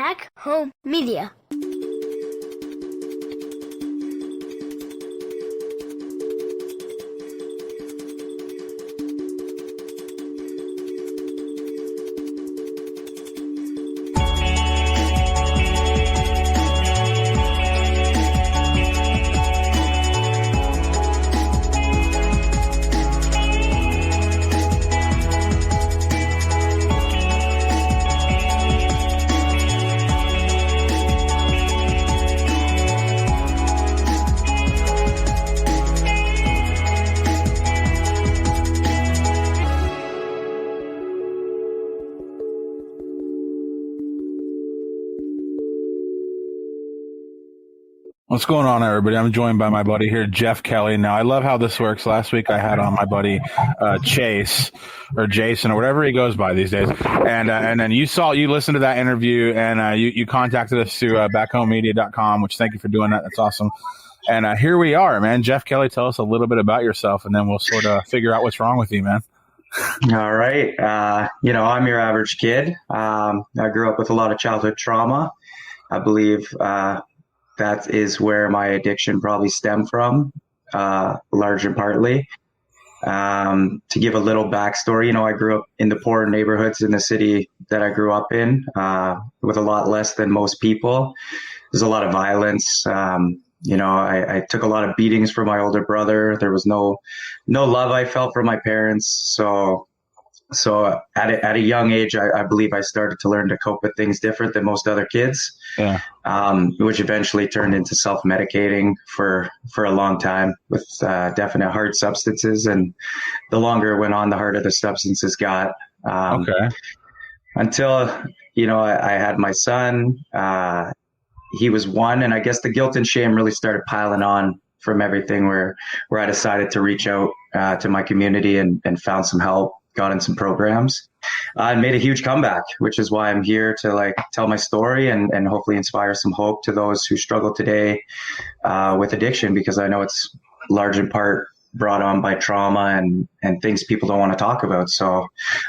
Back Home Media. What's going on, everybody? I'm joined by my buddy here, Jeff Kelly. Now, I love how this works. Last week, I had on my buddy Chase or Jason or whatever he goes by these days, and then you listened to that interview, and you contacted us through backhomemedia.com, which thank you for doing that. That's awesome. And here we are, man. Jeff Kelly, tell us a little bit about yourself, and then we'll sort of figure out what's wrong with you, man. All right. I'm your average kid. I grew up with a lot of childhood trauma. I believe that is where my addiction probably stemmed from, large and partly. To give a little backstory, I grew up in the poor neighborhoods in the city that I grew up in, with a lot less than most people. There's a lot of violence. I took a lot of beatings from my older brother. There was no love I felt from my parents. So at a young age, I believe I started to learn to cope with things different than most other kids, which eventually turned into self-medicating for a long time with definite hard substances. And the longer it went on, the harder the substances got. Until, I had my son. He was one, and I guess the guilt and shame really started piling on from everything where I decided to reach out to my community and found some help. Got in some programs, and made a huge comeback, which is why I'm here to tell my story and hopefully inspire some hope to those who struggle today with addiction, because I know it's large in part brought on by trauma and things people don't want to talk about. So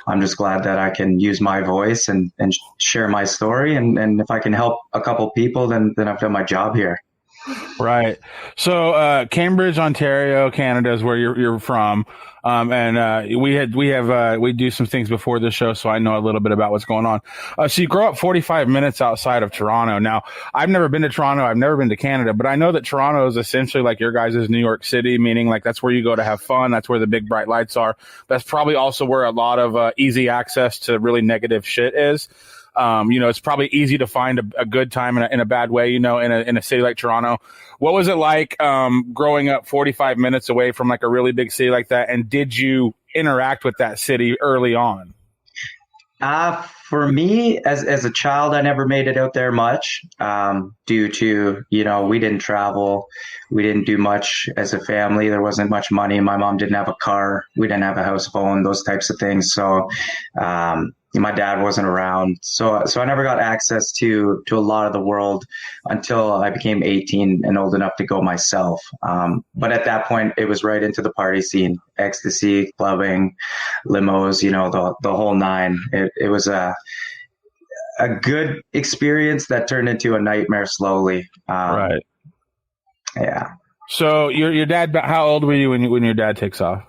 I'm just glad that I can use my voice and share my story. And if I can help a couple people, then I've done my job here. Right. So Cambridge, Ontario, Canada is where you're from. We do some things before the show, so I know a little bit about what's going on. So you grow up 45 minutes outside of Toronto. Now, I've never been to Toronto. I've never been to Canada, but I know that Toronto is essentially like your guys' New York City, meaning like that's where you go to have fun. That's where the big bright lights are. That's probably also where a lot of easy access to really negative shit is. It's probably easy to find a good time in a bad way, in a city like Toronto. What was it like growing up 45 minutes away from like a really big city like that? And did you interact with that city early on? For me, as a child, I never made it out there much due to, we didn't travel. We didn't do much as a family. There wasn't much money. My mom didn't have a car. We didn't have a house phone, those types of things. So my dad wasn't around. So I never got access to a lot of the world until I became 18 and old enough to go myself. But at that point, it was right into the party scene, ecstasy, clubbing, limos, the whole nine. It was a good experience that turned into a nightmare slowly. Right. Yeah. So your dad, how old were you when your dad takes off?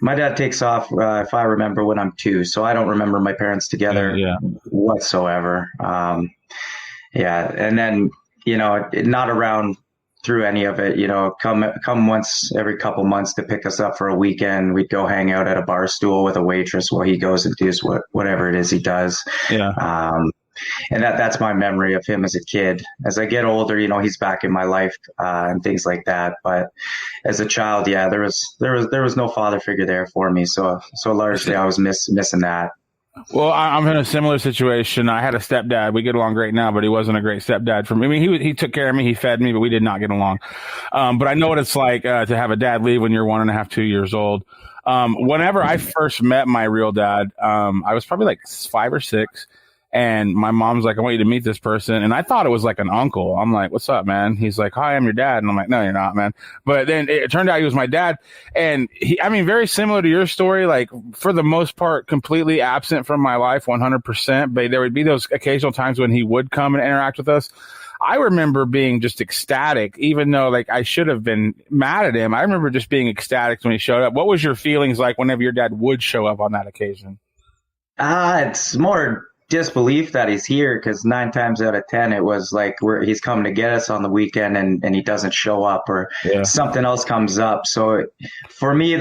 My dad takes off, if I remember, when I'm 2. So I don't remember my parents together whatsoever. And then, not around through any of it, come once every couple months to pick us up for a weekend. We'd go hang out at a bar stool with a waitress while he goes and does whatever it is he does. Yeah. And that's my memory of him as a kid. As I get older, he's back in my life and things like that. But as a child, there was no father figure there for me. So largely I was missing that. Well, I'm in a similar situation. I had a stepdad. We get along great now, but he wasn't a great stepdad for me. I mean, he took care of me. He fed me, but we did not get along. But I know what it's like to have a dad leave when you're 1.5, 2 years old. Whenever I first met my real dad, I was probably like 5 or 6. And my mom's like, I want you to meet this person. And I thought it was like an uncle. I'm like, what's up, man? He's like, hi, I'm your dad. And I'm like, no, you're not, man. But then it turned out he was my dad. And very similar to your story, like for the most part, completely absent from my life, 100%. But there would be those occasional times when he would come and interact with us. I remember being just ecstatic, even though like I should have been mad at him. I remember just being ecstatic when he showed up. What was your feelings like whenever your dad would show up on that occasion? It's more disbelief that he's here, because 9 times out of 10 it was like he's coming to get us on the weekend and he doesn't show up, or something else comes up. So for me, I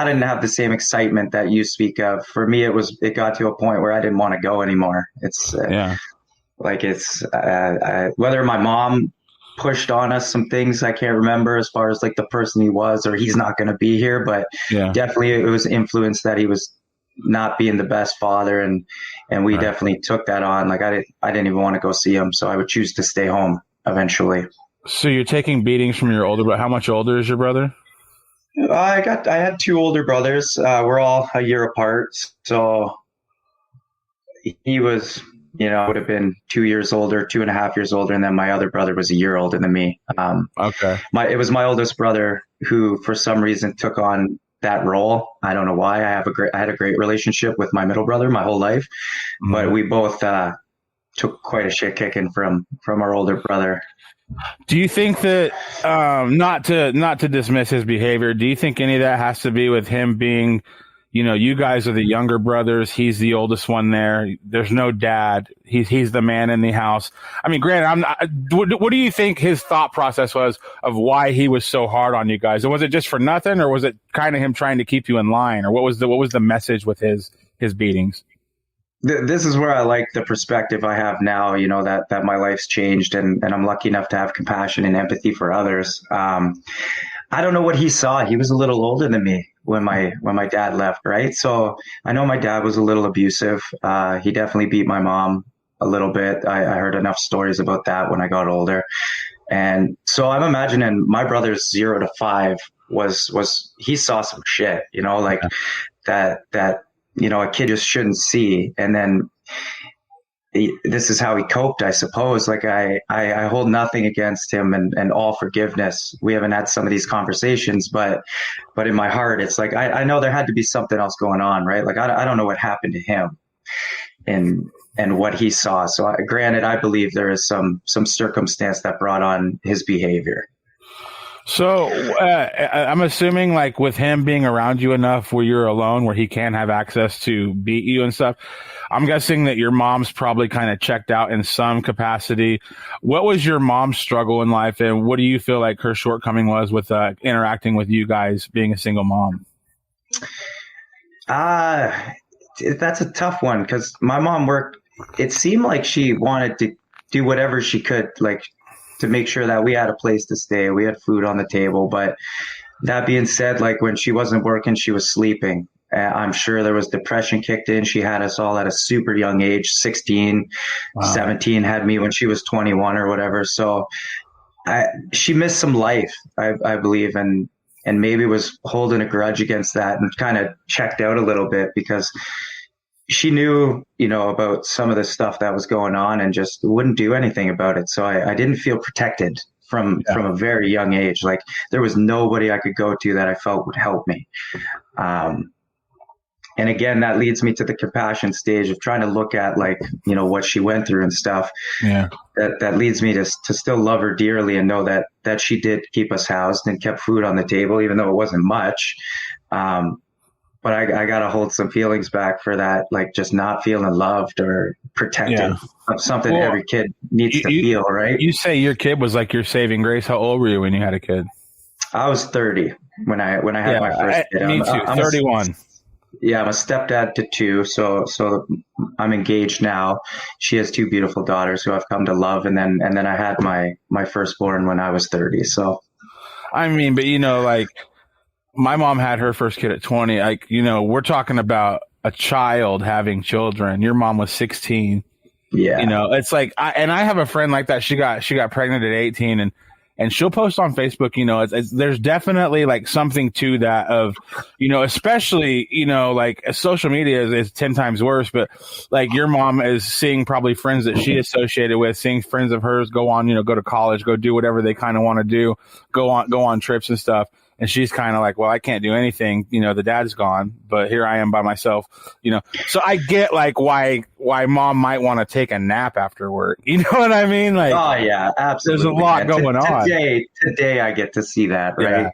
didn't have the same excitement that you speak of. For me, it got to a point where I didn't want to go anymore. It's whether my mom pushed on us some things I can't remember as far as like the person he was, or he's not going to be here, but definitely it was influence that he was not being the best father, and we definitely took that on. Like I didn't even want to go see him, so I would choose to stay home eventually. So you're taking beatings from your older brother. How much older is your brother? I had 2 older brothers. We're all a year apart, so he was, would have been 2 years older, 2.5 years older, and then my other brother was a year older than me. It was my oldest brother who, for some reason, took on that role. I don't know why. I had a great relationship with my middle brother my whole life, but we both took quite a shit kicking from our older brother. Do you think that not to dismiss his behavior, do you think any of that has to be with him being, you guys are the younger brothers, he's the oldest one there, there's no dad, he's the man in the house? I mean, granted, what do you think his thought process was of why he was so hard on you guys? Was it just for nothing, or was it kind of him trying to keep you in line, or what was the message with his beatings? This is where I like the perspective I have now, that my life's changed, and I'm lucky enough to have compassion and empathy for others. I don't know what he saw. He was a little older than me when my dad left, right? So I know my dad was a little abusive. He definitely beat my mom a little bit. I heard enough stories about that when I got older. And so I'm imagining my brother's 0 to 5 was he saw some shit, that a kid just shouldn't see. And then this is how he coped, I suppose. Like I hold nothing against him, and all forgiveness. We haven't had some of these conversations, but in my heart, it's like, I know there had to be something else going on, right? Like, I don't know what happened to him and what he saw. So granted, I believe there is some circumstance that brought on his behavior. So I'm assuming, like, with him being around you enough where you're alone, where he can have access to beat you and stuff, I'm guessing that your mom's probably kind of checked out in some capacity. What was your mom's struggle in life, and what do you feel like her shortcoming was with interacting with you guys, being a single mom? That's a tough one, because my mom worked. It seemed like she wanted to do whatever she could, like, to make sure that we had a place to stay, we had food on the table. But that being said, like, when she wasn't working, she was sleeping. I'm sure there was depression kicked in. She had us all at a super young age, 16, wow. 17, had me when she was 21 or whatever. So she missed some life, I believe, and maybe was holding a grudge against that, and kind of checked out a little bit, because she knew, about some of the stuff that was going on and just wouldn't do anything about it. So I didn't feel protected from a very young age. Like, there was nobody I could go to that I felt would help me. And again, that leads me to the compassion stage of trying to look at, like, what she went through and stuff. Yeah. That leads me to still love her dearly, and know that she did keep us housed and kept food on the table, even though it wasn't much. But I got to hold some feelings back for that, like just not feeling loved or protected. Something every kid needs to feel, right? You say your kid was like your saving grace. How old were you when you had a kid? I was 30 when I had my first kid. Me too, I'm 31. I'm a stepdad to 2, so I'm engaged now. She has 2 beautiful daughters who I've come to love, and then I had my firstborn when I was 30. So, I mean, but like, my mom had her first kid at 20. Like, we're talking about a child having children. Your mom was 16. Yeah. It's like, I have a friend like that. She got pregnant at 18, and and she'll post on Facebook, there's definitely like something to that of, especially, like social media is 10 times worse, but like your mom is seeing probably friends that she associated with, seeing friends of hers go on, go to college, go do whatever they kind of want to do, go on trips and stuff. And she's kind of like, well, I can't do anything. The dad's gone, but here I am by myself, So I get like why mom might want to take a nap after work. You know what I mean? Like, oh yeah, absolutely. There's a lot going on. Today I get to see that, right?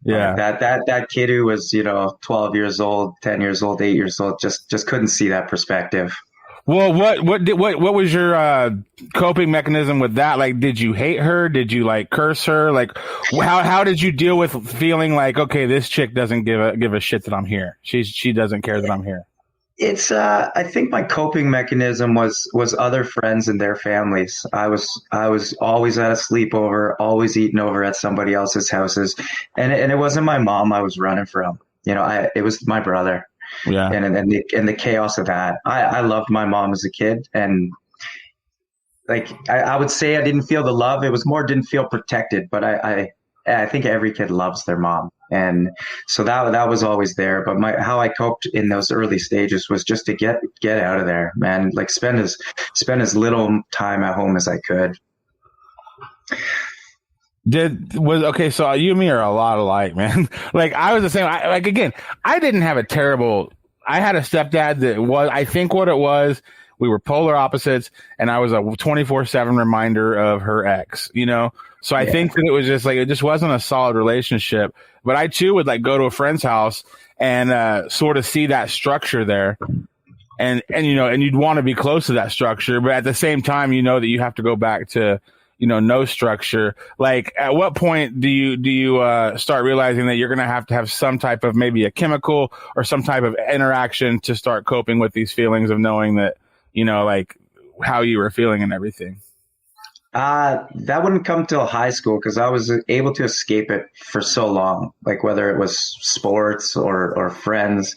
Yeah. That kid who was, 12 years old, 10 years old, 8 years old, just couldn't see that perspective. Well, what was your coping mechanism with that? Like, did you hate her? Did you like curse her? Like, how did you deal with feeling like, okay, this chick doesn't give a shit that I'm here. She doesn't care that I'm here. It's I think my coping mechanism was other friends and their families. I was always at a sleepover, always eating over at somebody else's houses, and it wasn't my mom I was running from. It was my brother. Yeah. And the chaos of that. I loved my mom as a kid, and like I would say I didn't feel the love. It was more didn't feel protected, but I think every kid loves their mom. And so that was always there. But how I coped in those early stages was just to get out of there, man. Like spend as little time at home as I could. So you and me are a lot alike, man. Like I was the same. I didn't have I had a stepdad that was, I think what it was, we were polar opposites, and I was a 24/7 reminder of her ex, So I think that it was just like, it just wasn't a solid relationship. But I too would like go to a friend's house and sort of see that structure there. And you'd want to be close to that structure, but at the same time, that you have to go back to, no structure. Like, at what point do you start realizing that you're going to have some type of maybe a chemical or some type of interaction to start coping with these feelings of knowing that, like how you were feeling and everything? That wouldn't come till high school because I was able to escape it for so long. Like whether it was sports or friends,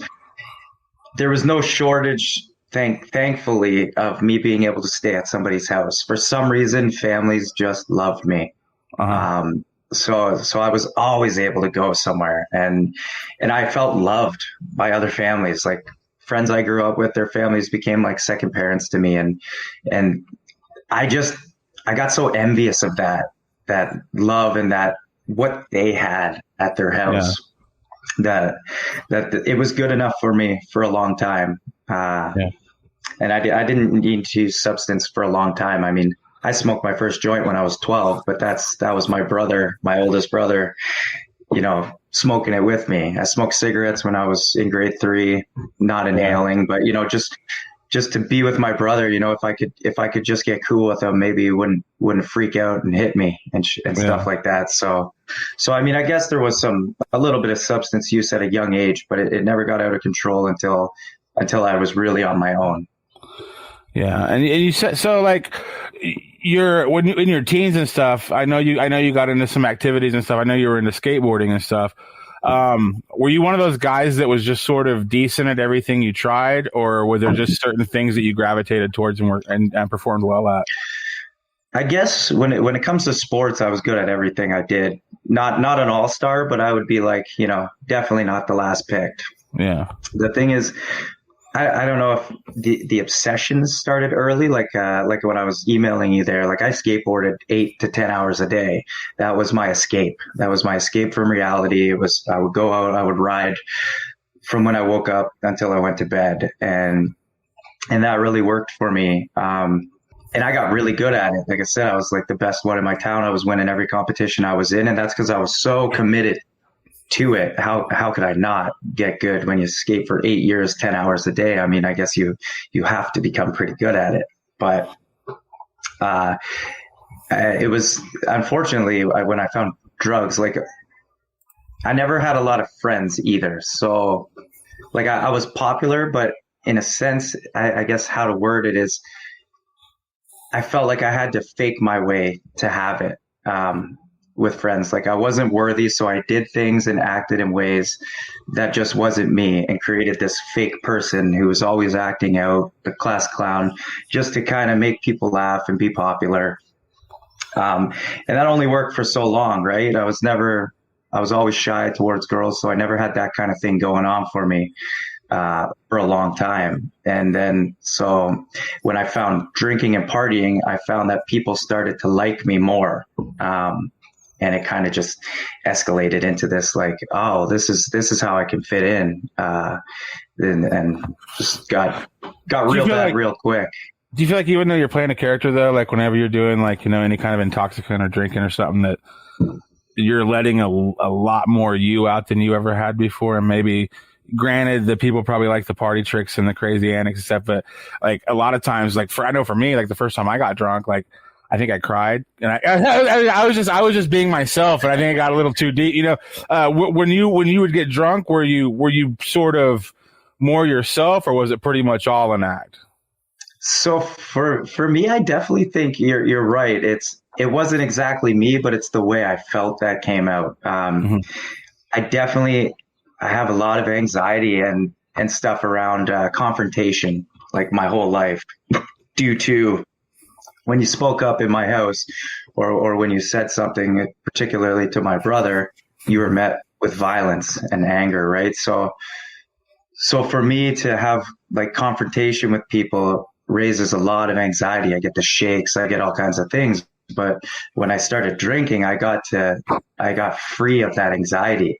there was no shortage. Thankfully, of me being able to stay at somebody's house. For some reason, families just loved me. Uh-huh. So I was always able to go somewhere, and I felt loved by other families. Like friends I grew up with, their families became like second parents to me, and I got so envious of that love and that what they had at their house. Yeah. That it was good enough for me for a long time. And I didn't need to use substance for a long time. I mean, I smoked my first joint when I was 12, but that was my brother, my oldest brother, smoking it with me. I smoked cigarettes when I was in grade 3, not inhaling, but just to be with my brother, if I could just get cool with him, maybe he wouldn't freak out and hit me and stuff like that. So I mean, I guess there was a little bit of substance use at a young age, but it never got out of control until I was really on my own. Yeah, and you said so. Like, when you in your teens and stuff, I know you got into some activities and stuff. I know you were into skateboarding and stuff. Were you one of those guys that was just sort of decent at everything you tried, or were there just certain things that you gravitated towards and performed well at? I guess when it comes to sports, I was good at everything I did. Not an all-star, but I would be like, definitely not the last picked. Yeah. The thing is, I don't know if the obsessions started early, like when I was emailing you there, like I skateboarded 8 to 10 hours a day. That was my escape. That was my escape from reality. I would go out, I would ride from when I woke up until I went to bed. And that really worked for me. And I got really good at it. Like I said, I was like the best one in my town. I was winning every competition I was in. And that's because I was so committed to it. How could I not get good when you skate for 8 years, 10 hours a day? I mean, I guess you have to become pretty good at it. But it was, unfortunately, when I found drugs, like I never had a lot of friends either. So like I was popular, but in a sense, I guess how to word it is, I felt like I had to fake my way to have it. With friends, like I wasn't worthy, so I did things and acted in ways that just wasn't me, and created this fake person who was always acting out, the class clown, just to kind of make people laugh and be popular. And that only worked for so long, right? I was always shy towards girls, so I never had that kind of thing going on for me for a long time. And then, so when I found drinking and partying, I found that people started to like me more. And it kind of just escalated into this, like, oh, this is how I can fit in, and just got real bad real quick. Do you feel like even though you're playing a character though, like whenever you're doing like, you know, any kind of intoxicant or drinking or something, that you're letting a lot more you out than you ever had before? And maybe, granted, the people probably like the party tricks and the crazy antics and stuff, but like a lot of times, like I know for me, like the first time I got drunk, like I think I cried, and I was just being myself, and I think I got a little too deep. You know, when you would get drunk, were you sort of more yourself, or was it pretty much all an act? So for me, I definitely think you're right. It wasn't exactly me, but it's the way I felt that came out. I have a lot of anxiety and stuff around confrontation, like my whole life, due to when you spoke up in my house, or when you said something, particularly to my brother, you were met with violence and anger, right? So for me to have like confrontation with people raises a lot of anxiety. I get the shakes, I get all kinds of things. But when I started drinking, I got free of that anxiety.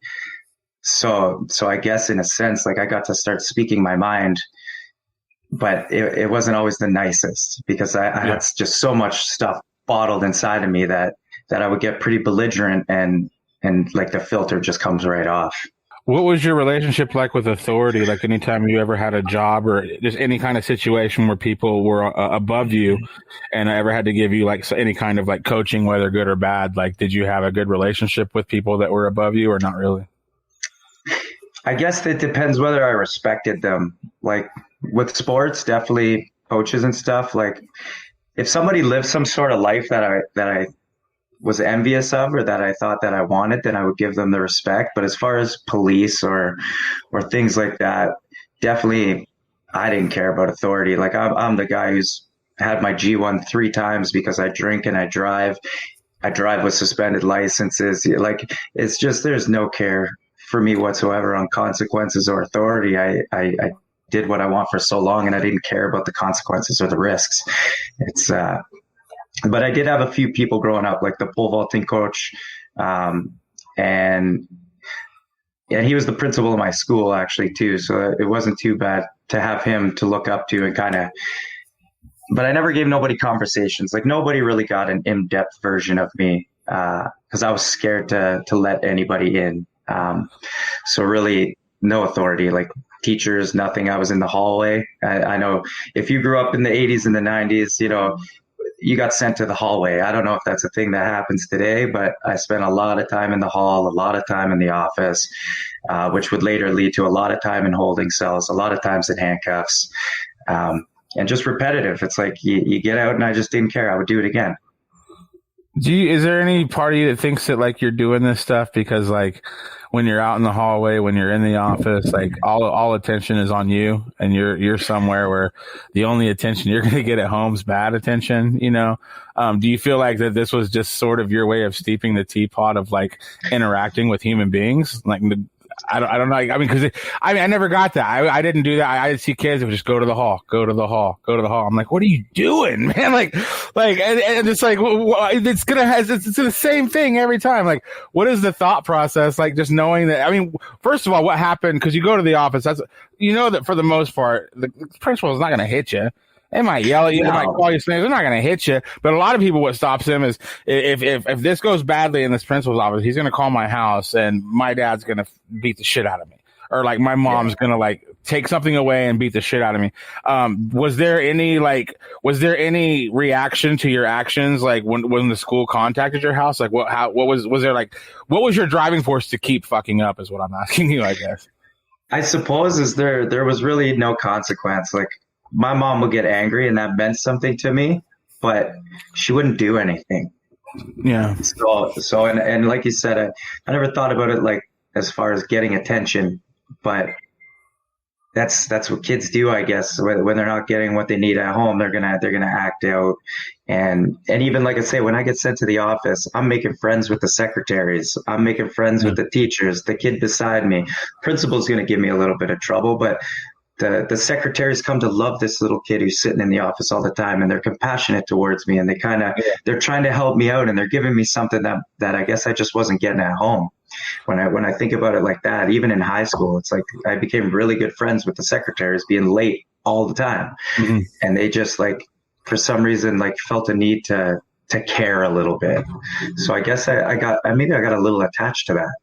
So I guess in a sense, like I got to start speaking my mind, but it wasn't always the nicest, because I had just so much stuff bottled inside of me that I would get pretty belligerent, and like the filter just comes right off. What was your relationship like with authority? Like anytime you ever had a job or just any kind of situation where people were above you and ever had to give you like any kind of like coaching, whether good or bad, like did you have a good relationship with people that were above you, or not really? I guess it depends whether I respected them. Like with sports, definitely coaches and stuff. Like if somebody lived some sort of life that I was envious of, or that I thought that I wanted, then I would give them the respect. But as far as police or things like that, definitely I didn't care about authority. Like I'm the guy who's had my G1 3 times because I drink and I drive. I drive with suspended licenses. Like it's just, there's no care for me whatsoever on consequences or authority. I did what I want for so long, and I didn't care about the consequences or the risks. But I did have a few people growing up, like the pole vaulting coach, and he was the principal of my school actually too. So it wasn't too bad to have him to look up to and kind of. But I never gave nobody conversations. Like nobody really got an in-depth version of me because I was scared to let anybody in. So really, no authority. Like teachers, nothing. I was in the hallway. I know if you grew up in the 80s and the 90s, you know. You got sent to the hallway. I don't know if that's a thing that happens today, but I spent a lot of time in the hall, a lot of time in the office, which would later lead to a lot of time in holding cells, a lot of times in handcuffs, and just repetitive. It's like you get out, and I just didn't care. I would do it again. Is there any party that thinks that like you're doing this stuff because like when you're out in the hallway, when you're in the office, like all attention is on you, and you're somewhere where the only attention you're going to get at home is bad attention, you know? Do you feel like that this was just sort of your way of steeping the teapot of like interacting with human beings? Like, I don't know. I mean, I never got that. I didn't do that. I see kids who would just go to the hall, go to the hall, go to the hall. I'm like, what are you doing, man? Like, and it's like, it's the same thing every time. Like, what is the thought process? Like, just knowing that, I mean, first of all, what happened? Cause you go to the office. You know that for the most part, the principal is not going to hit you. They might yell at you, they might call you names. They're not going to hit you. But a lot of people, what stops them is if this goes badly in this principal's office, he's going to call my house and my dad's going to beat the shit out of me. Or like my mom's going to like take something away and beat the shit out of me. Was there any reaction to your actions? Like when the school contacted your house, like what was your driving force to keep fucking up is what I'm asking you, I guess. I suppose there was really no consequence. Like, my mom would get angry, and that meant something to me, but she wouldn't do anything. Yeah. So, and like you said, I never thought about it like as far as getting attention, but that's what kids do, I guess. When they're not getting what they need at home, they're gonna act out. And even like I say, when I get sent to the office, I'm making friends with the secretaries. I'm making friends with the teachers. The kid beside me, principal's gonna give me a little bit of trouble, but the secretaries come to love this little kid who's sitting in the office all the time, and they're compassionate towards me, and they're trying to help me out, and they're giving me something that I guess I just wasn't getting at home. When I think about it like that, even in high school, it's like I became really good friends with the secretaries, being late all the time, and they just like for some reason like felt a need to care a little bit. So I guess I got a little attached to that.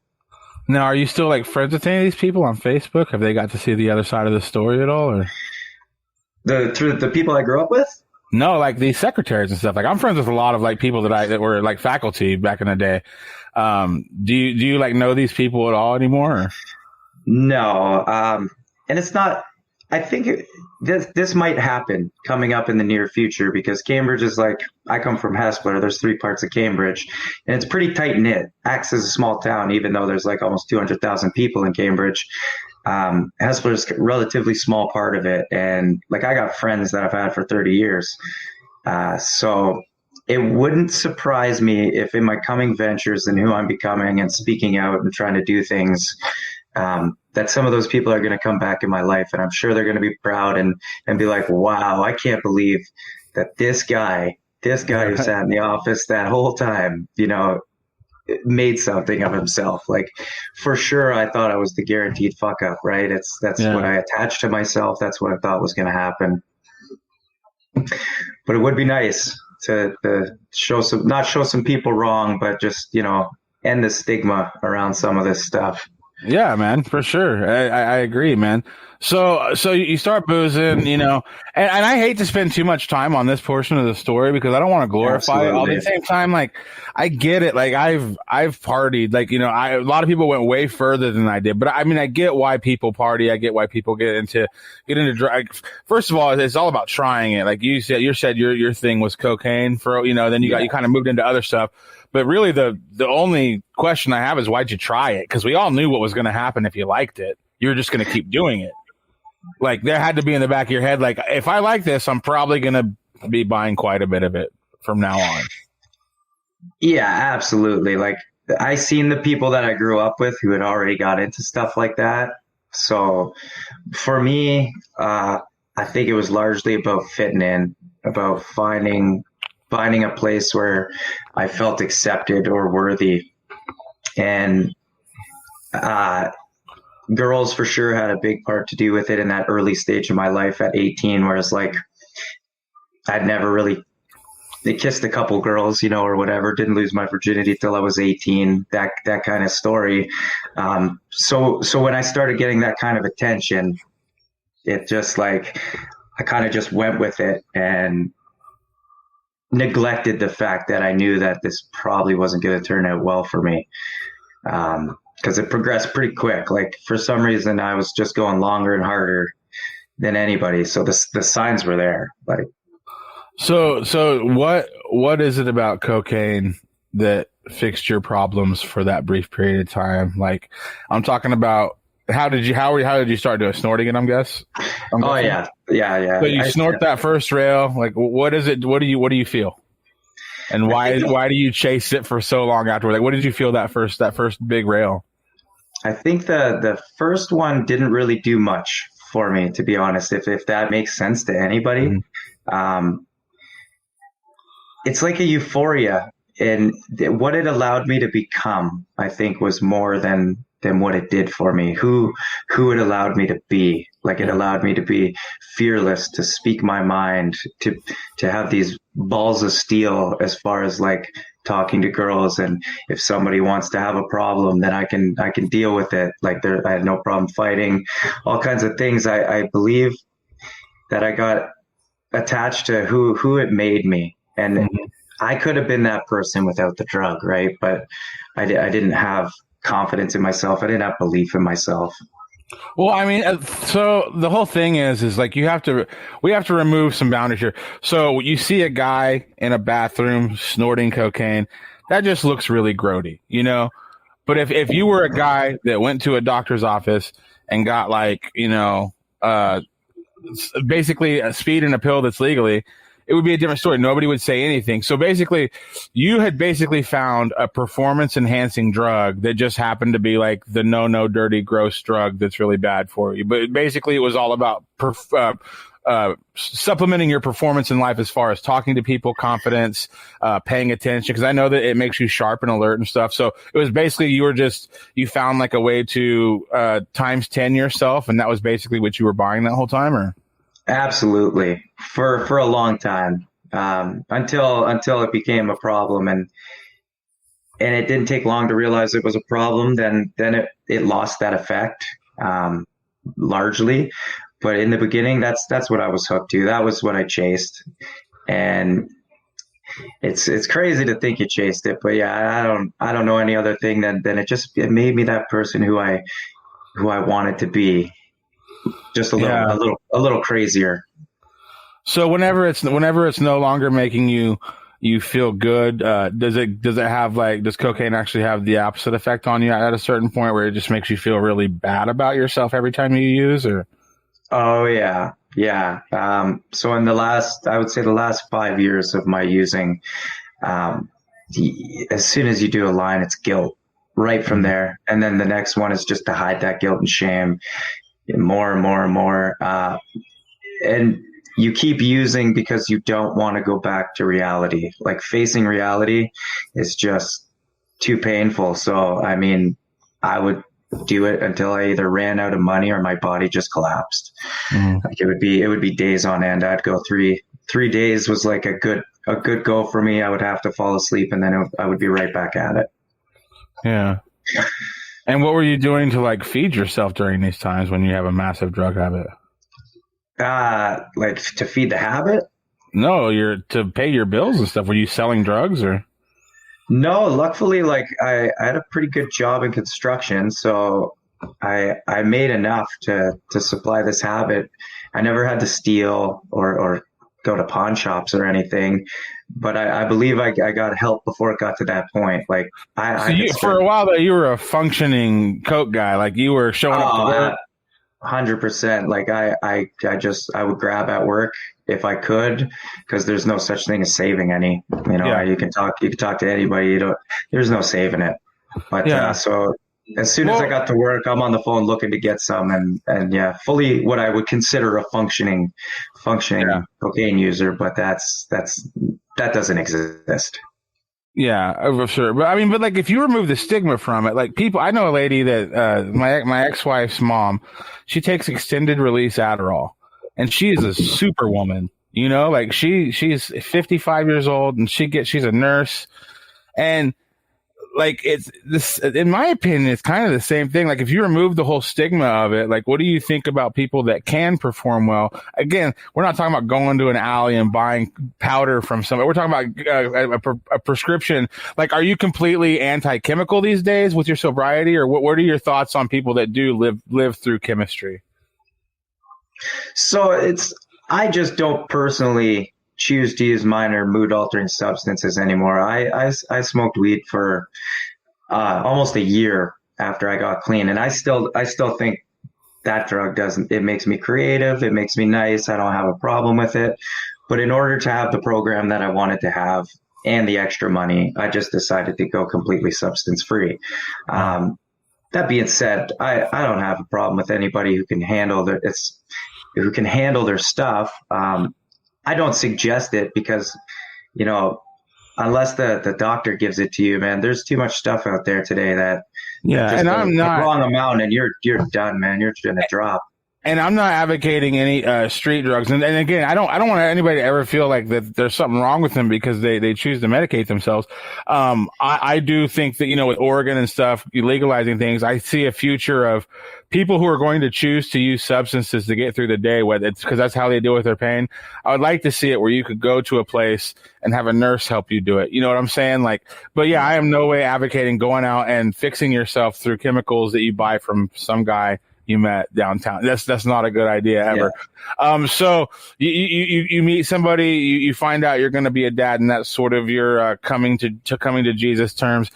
Now, are you still like friends with any of these people on Facebook? Have they got to see the other side of the story at all? Or Through the people I grew up with? no, like these secretaries and stuff. Like I'm friends with a lot of like people that were like faculty back in the day. Do you like know these people at all anymore? Or? No. And it's not, I think this might happen coming up in the near future because Cambridge is like, I come from Hespeler. There's 3 parts of Cambridge and it's pretty tight knit. Axe is a small town, even though there's like almost 200,000 people in Cambridge. Hespeler is a relatively small part of it. And like, I got friends that I've had for 30 years. So it wouldn't surprise me if in my coming ventures and who I'm becoming and speaking out and trying to do things, that some of those people are going to come back in my life, and I'm sure they're going to be proud and be like, wow, I can't believe that this guy who sat in the office that whole time, made something of himself. Like for sure, I thought I was the guaranteed fuck up, right? That's what I attached to myself. That's what I thought was going to happen. But it would be nice to not show some people wrong, but just, end the stigma around some of this stuff. Yeah, man, for sure. I agree, man. So you start boozing, and I hate to spend too much time on this portion of the story because I don't want to glorify it. All at the same time, like I get it. Like I've partied, like, a lot of people went way further than I did, but I mean, I get why people party. I get why people get into drug. First of all, it's all about trying it. Like you said your thing was cocaine for, then you kind of moved into other stuff. But really, the only question I have is why'd you try it? Because we all knew what was going to happen if you liked it. You were just going to keep doing it. Like there had to be in the back of your head, like if I like this, I'm probably going to be buying quite a bit of it from now on. Yeah, absolutely. Like I seen the people that I grew up with who had already got into stuff like that. So for me, I think it was largely about fitting in, about finding a place where I felt accepted or worthy. And girls for sure had a big part to do with it in that early stage of my life at 18, whereas like I'd never really kissed a couple girls, or whatever, didn't lose my virginity till I was 18, that kind of story. So when I started getting that kind of attention, it just like, I kind of just went with it and neglected the fact that I knew that this probably wasn't going to turn out well for me. Because it progressed pretty quick. Like for some reason, I was just going longer and harder than anybody. So the signs were there. Like, so what is it about cocaine that fixed your problems for that brief period of time? Like, I'm talking about how did you start doing snorting it? I'm guessing. Yeah. So you snort that first rail. Like, what is it? What do you feel? And why do you chase it for so long afterward? Like, what did you feel that first big rail? I think the first one didn't really do much for me, to be honest, if that makes sense to anybody. Mm-hmm. It's like a euphoria, and what it allowed me to become, I think, was more than what it did for me. Who it allowed me to be. Like it allowed me to be fearless, to speak my mind, to have these balls of steel as far as like talking to girls. And if somebody wants to have a problem, then I can deal with it. Like I had no problem fighting, all kinds of things. I believe that I got attached to who it made me. And mm-hmm. I could have been that person without the drug, right? But I didn't have confidence in myself. I didn't have belief in myself. Well, I mean, so the whole thing is like we have to remove some boundaries here. So you see a guy in a bathroom snorting cocaine, that just looks really grody, But if you were a guy that went to a doctor's office and got like, basically a speed and a pill that's legally, it would be a different story. Nobody would say anything. So basically, you had basically found a performance enhancing drug that just happened to be like the no dirty, gross drug that's really bad for you. But basically, it was all about supplementing your performance in life as far as talking to people, confidence, paying attention. Because I know that it makes you sharp and alert and stuff. So it was basically you found like a way to times 10 yourself, and that was basically what you were buying that whole time, or? Absolutely. For a long time, until it became a problem, and it didn't take long to realize it was a problem. Then it lost that effect, largely. But in the beginning, that's what I was hooked to. That was what I chased. And it's crazy to think you chased it, but yeah, I don't know any other thing than it made me that person who I wanted to be. Just a little crazier. So whenever it's no longer making you feel good, does cocaine actually have the opposite effect on you at a certain point where it just makes you feel really bad about yourself every time you use, or? Oh yeah. So in I would say the last 5 years of my using, as soon as you do a line, it's guilt right from there, and then the next one is just to hide that guilt and shame. More and more and more. And you keep using because you don't want to go back to reality. Like facing reality is just too painful. So, I mean, I would do it until I either ran out of money or my body just collapsed. Like it would be days on end. I'd go three days was like a good go for me. I would have to fall asleep, and then I would be right back at it. Yeah. And what were you doing to like feed yourself during these times when you have a massive drug habit? Like to feed the habit? No, you're to pay your bills and stuff. Were you selling drugs, or? No, luckily, like I had a pretty good job in construction, so I made enough to supply this habit. I never had to steal or go to pawn shops or anything. But I believe I got help before it got to that point. Like for a while though, you were a functioning coke guy. Like you were showing up to work. 100%. Like I would grab at work if I could, because there's no such thing as saving any. You can talk to anybody. There's no saving it. But so as soon as I got to work, I'm on the phone looking to get some, and yeah, fully what I would consider a functioning cocaine user. But that doesn't exist. Yeah, for sure. But like if you remove the stigma from it, like I know a lady that my ex-wife's mom, she takes extended release Adderall, and she is a superwoman. Like she's 55 years old, and she's a nurse, and like it's this, in my opinion, it's kind of the same thing. Like if you remove the whole stigma of it, like what do you think about people that can perform well? Again, we're not talking about going to an alley and buying powder from somebody. We're talking about a prescription. Like, are you completely anti-chemical these days with your sobriety, or what are your thoughts on people that do live through chemistry? So I just don't personally choose to use minor mood altering substances anymore. I smoked weed for almost a year after I got clean, and I still think that drug it makes me creative, it makes me nice, I don't have a problem with it. But in order to have the program that I wanted to have and the extra money, I just decided to go completely substance free. That being said, I don't have a problem with anybody who can handle their stuff. I don't suggest it because, unless the doctor gives it to you, man, there's too much stuff out there today that and I'm not the wrong amount, and you're done, man. You're going to drop. And I'm not advocating any street drugs. And again, I don't want anybody to ever feel like that there's something wrong with them because they choose to medicate themselves. I do think that, with Oregon and stuff, legalizing things, I see a future of people who are going to choose to use substances to get through the day, whether it's because that's how they deal with their pain. I would like to see it where you could go to a place and have a nurse help you do it. You know what I'm saying? But yeah, I am no way advocating going out and fixing yourself through chemicals that you buy from some guy you met downtown. That's not a good idea ever. Yeah. So you meet somebody, you find out you're going to be a dad, and that's sort of your coming to Jesus terms.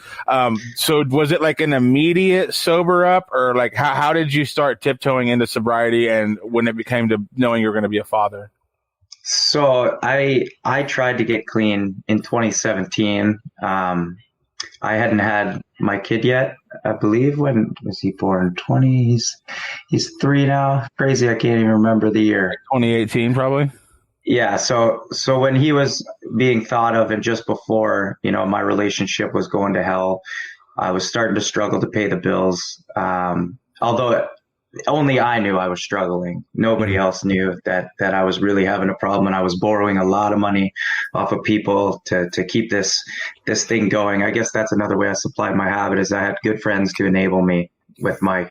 So was it like an immediate sober up, or like how did you start tiptoeing into sobriety, and when it became to knowing you're going to be a father? So I tried to get clean in 2017. I hadn't had my kid yet, I believe. When was he born? 20. He's 3 now. Crazy, I can't even remember the year. 2018, probably. Yeah. So when he was being thought of, and just before, my relationship was going to hell, I was starting to struggle to pay the bills. Although only I knew I was struggling. Nobody else knew that I was really having a problem, and I was borrowing a lot of money off of people to keep this thing going. I guess that's another way I supplied my habit, is I had good friends to enable me with my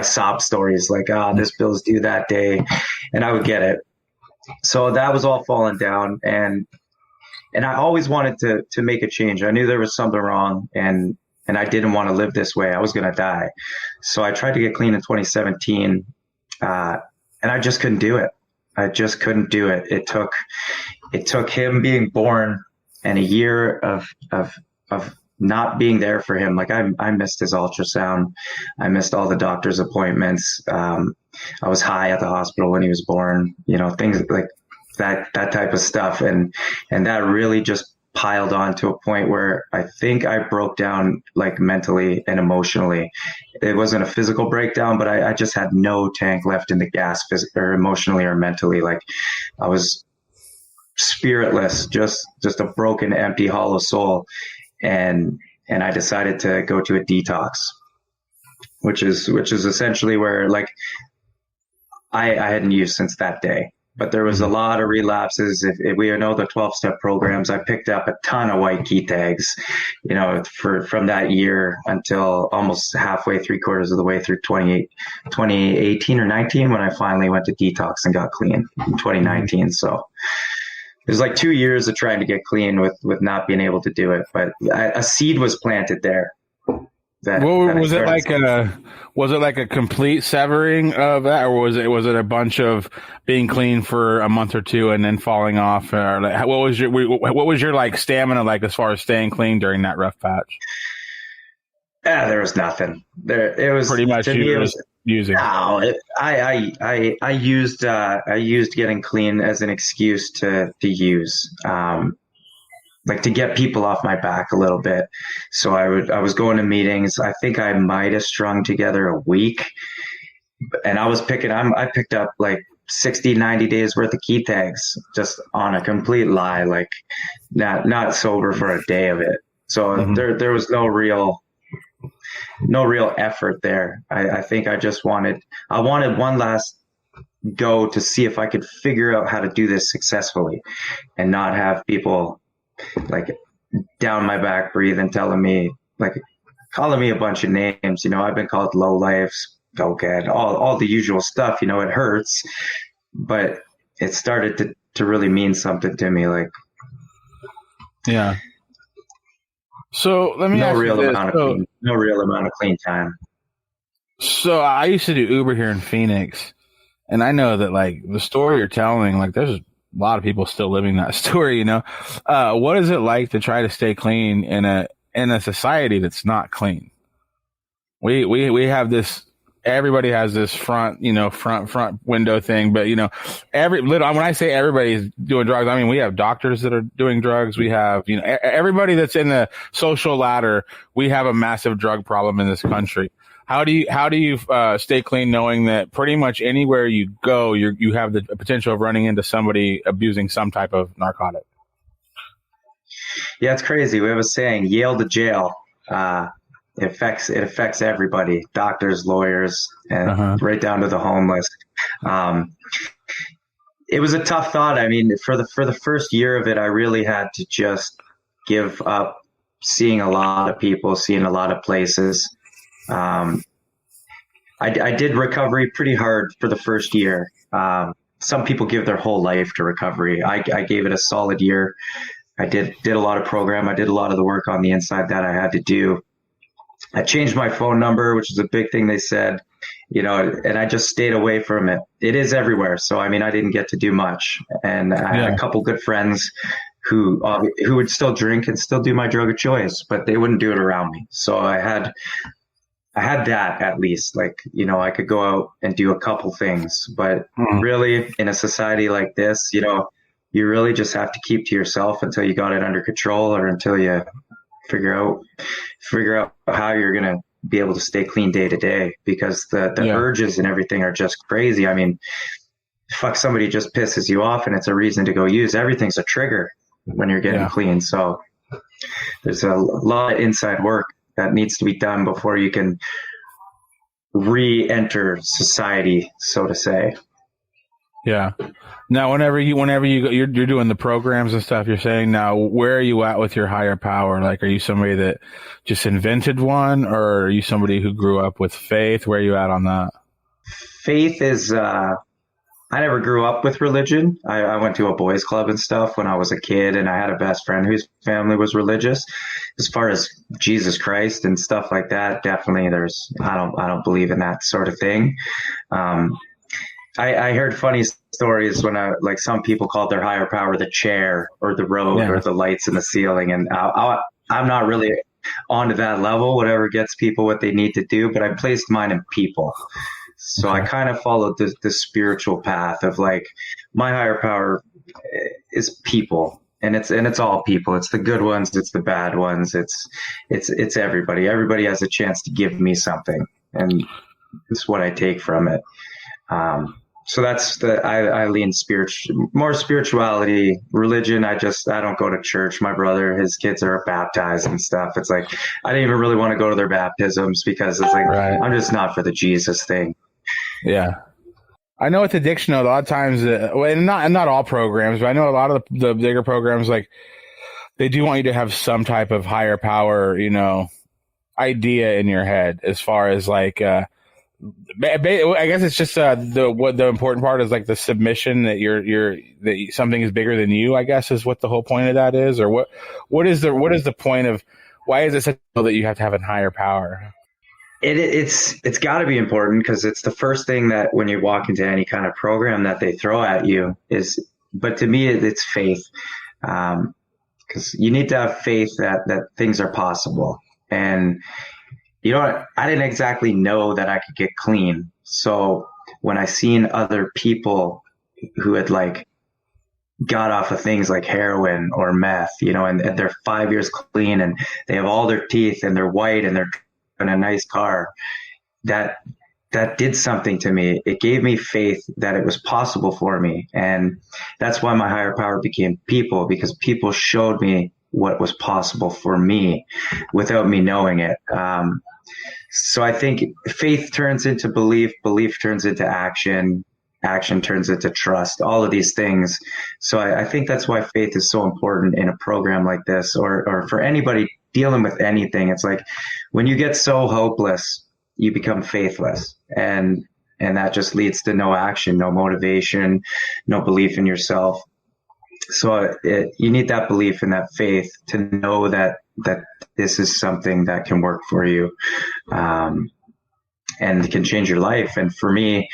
sob stories, like, this bill's due that day, and I would get it. So that was all falling down, and I always wanted to make a change. I knew there was something wrong, and I didn't want to live this way. I was going to die. So I tried to get clean in 2017, and I just couldn't do it. I just couldn't do it. It took him being born and a year of not being there for him. Like I missed his ultrasound. I missed all the doctor's appointments. I was high at the hospital when he was born, things like that type of stuff. And that really just piled on to a point where I think I broke down, like, mentally and emotionally. It wasn't a physical breakdown, but I just had no tank left in the gas, or emotionally or mentally. Like, I was spiritless, just a broken, empty, hollow soul. And I decided to go to a detox, which is essentially where, like, I hadn't used since that day. But there was a lot of relapses. If we know the 12-step programs, I picked up a ton of white key tags, from that year until almost halfway, 3/4 of the way through 2018 or 19, when I finally went to detox and got clean in 2019. So it was like 2 years of trying to get clean with not being able to do it. But a seed was planted there. Was it like a complete severing of that, or was it a bunch of being clean for a month or two and then falling off? Or like, what was your like stamina like as far as staying clean during that rough patch? There was nothing there. It was pretty much using. No, I used getting clean as an excuse to use. Like, to get people off my back a little bit. So I was going to meetings. I think I might have strung together a week, and I picked up like 60, 90 days worth of key tags just on a complete lie, like not sober for a day of it. So there was no real effort there. I think I wanted one last go to see if I could figure out how to do this successfully and not have people, like, down my back breathing, telling me, like, calling me a bunch of names. I've been called low lives, cokehead, all the usual stuff. It hurts, but it started to really mean something to me. Like, yeah. So let me ask you this. No real amount of clean time. So I used to do Uber here in Phoenix, and I know that, like, the story you're telling, like, there's a lot of people still living that story. What is it like to try to stay clean in a society that's not clean? We have this. Everybody has this front window thing, but when I say everybody's doing drugs, I mean, we have doctors that are doing drugs. We have, everybody that's in the social ladder. We have a massive drug problem in this country. How do you stay clean, knowing that pretty much anywhere you go, you have the potential of running into somebody abusing some type of narcotic? Yeah, it's crazy. We have a saying, Yale to jail. It affects everybody, doctors, lawyers, and right down to the homeless. It was a tough thought. I mean, for the first year of it, I really had to just give up seeing a lot of people, seeing a lot of places. I did recovery pretty hard for the first year. Some people give their whole life to recovery. I gave it a solid year. I did a lot of program. I did a lot of the work on the inside that I had to do. I changed my phone number, which is a big thing they said, and I just stayed away from it. It is everywhere. So, I mean, I didn't get to do much. And I had a couple good friends who would still drink and still do my drug of choice, but they wouldn't do it around me. So I had that at least, like, I could go out and do a couple things, but really in a society like this, you really just have to keep to yourself until you got it under control, or until you figure out how you're going to be able to stay clean day to day, because the urges and everything are just crazy. I mean, fuck, somebody just pisses you off and it's a reason to go use. Everything's a trigger when you're getting clean. So there's a lot of inside work that needs to be done before you can re-enter society, so to say. Yeah. Now, whenever you go, you're doing the programs and stuff, you're saying, now, where are you at with your higher power? Like, are you somebody that just invented one, or are you somebody who grew up with faith? Where are you at on that? Faith is, I never grew up with religion. I went to a boys club and stuff when I was a kid, and I had a best friend whose family was religious. As far as Jesus Christ and stuff like that, definitely I don't believe in that sort of thing. I heard funny stories when like some people called their higher power the chair or the road or the lights in the ceiling. And I'm not really onto that level, whatever gets people what they need to do, but I placed mine in people. So I kind of followed the spiritual path of, like, my higher power is people, and it's all people. It's the good ones. It's the bad ones. It's everybody. Everybody has a chance to give me something, and it's what I take from it. So that's I lean more spirituality. Religion, I don't go to church. My brother, his kids are baptized and stuff. It's like, I didn't even really want to go to their baptisms, because it's like, I'm just not for the Jesus thing. Yeah. I know with addiction, a lot of times, and not all programs, but I know a lot of the bigger programs, like, they do want you to have some type of higher power, idea in your head, as far as, like, I guess it's just the important part is, like, the submission that that something is bigger than you, I guess, is what the whole point of that is. Or what is the point of, why is it such that you have to have a higher power? It's got to be important, because it's the first thing that when you walk into any kind of program that they throw at you is. But to me, it's faith, because you need to have faith that things are possible. And I didn't exactly know that I could get clean. So when I seen other people who had, like, got off of things like heroin or meth, and they're 5 years clean, and they have all their teeth, and they're white, and they're in a nice car, that did something to me. It gave me faith that it was possible for me. And that's why my higher power became people, because people showed me what was possible for me without me knowing it. So I think faith turns into belief, belief turns into action, action turns into trust, all of these things. So I think that's why faith is so important in a program like this, or for anybody dealing with anything. It's like, when you get so hopeless, you become faithless, and that just leads to no action, no motivation, no belief in yourself. So you need that belief and that faith to know that this is something that can work for you, and can change your life. And for me,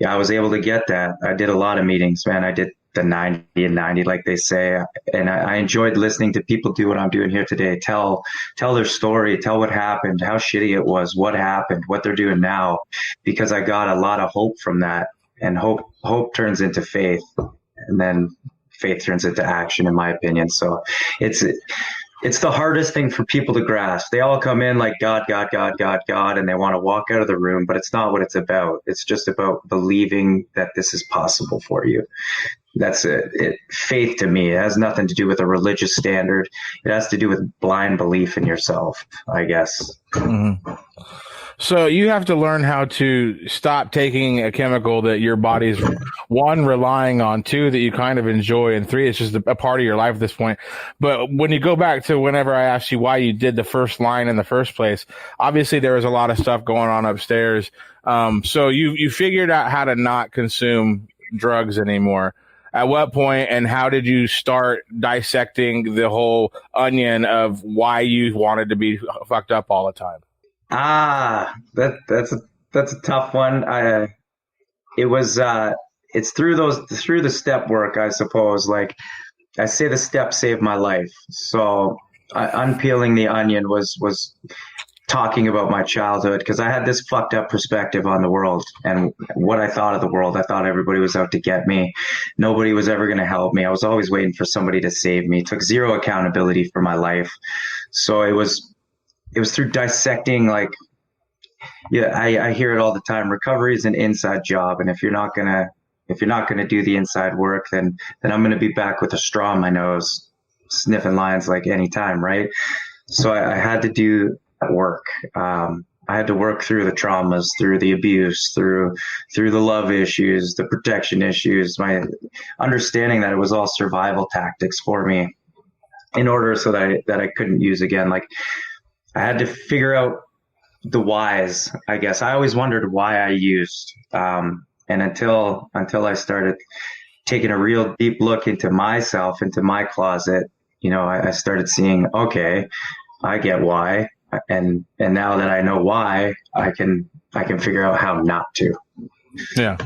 I was able to get that. I did a lot of meetings, man. I did the 90 and 90, like they say. And I enjoyed listening to people do what I'm doing here today. Tell their story, tell what happened, how shitty it was, what happened, what they're doing now, because I got a lot of hope from that. And hope turns into faith, and then faith turns into action, in my opinion. So it's the hardest thing for people to grasp. They all come in like God, God, God, God, God, and they want to walk out of the room, but it's not what it's about. It's just about believing that this is possible for you. That's it. Faith, to me, it has nothing to do with a religious standard. It has to do with blind belief in yourself, I guess. Mm-hmm. So you have to learn how to stop taking a chemical that your body's, one, relying on, two, that you kind of enjoy, and three, it's just a part of your life at this point. But when you go back to whenever I asked you why you did the first line in the first place, obviously there was a lot of stuff going on upstairs. So you figured out how to not consume drugs anymore. At what point, and how did you start dissecting the whole onion of why you wanted to be fucked up all the time? That's a tough one. It was it's through the step work, I suppose. Like I say, the steps saved my life. So unpeeling the onion was talking about my childhood because I had this fucked up perspective on the world and what I thought of the world. I thought everybody was out to get me. Nobody was ever going to help me. I was always waiting for somebody to save me. Took zero accountability for my life. So it was through dissecting, like, yeah, I hear it all the time. Recovery is an inside job, and if you're not gonna do the inside work, then I'm gonna be back with a straw in my nose, sniffing lines like anytime, right? So I had to do that work. I had to work through the traumas, through the abuse, through the love issues, the protection issues, my understanding that it was all survival tactics for me in order so that I couldn't use again. Like I had to figure out the whys, I guess. I always wondered why I used. And until I started taking a real deep look into myself, into my closet, I started seeing, okay, I get why. And now that I know why, I can figure out how not to. Yeah.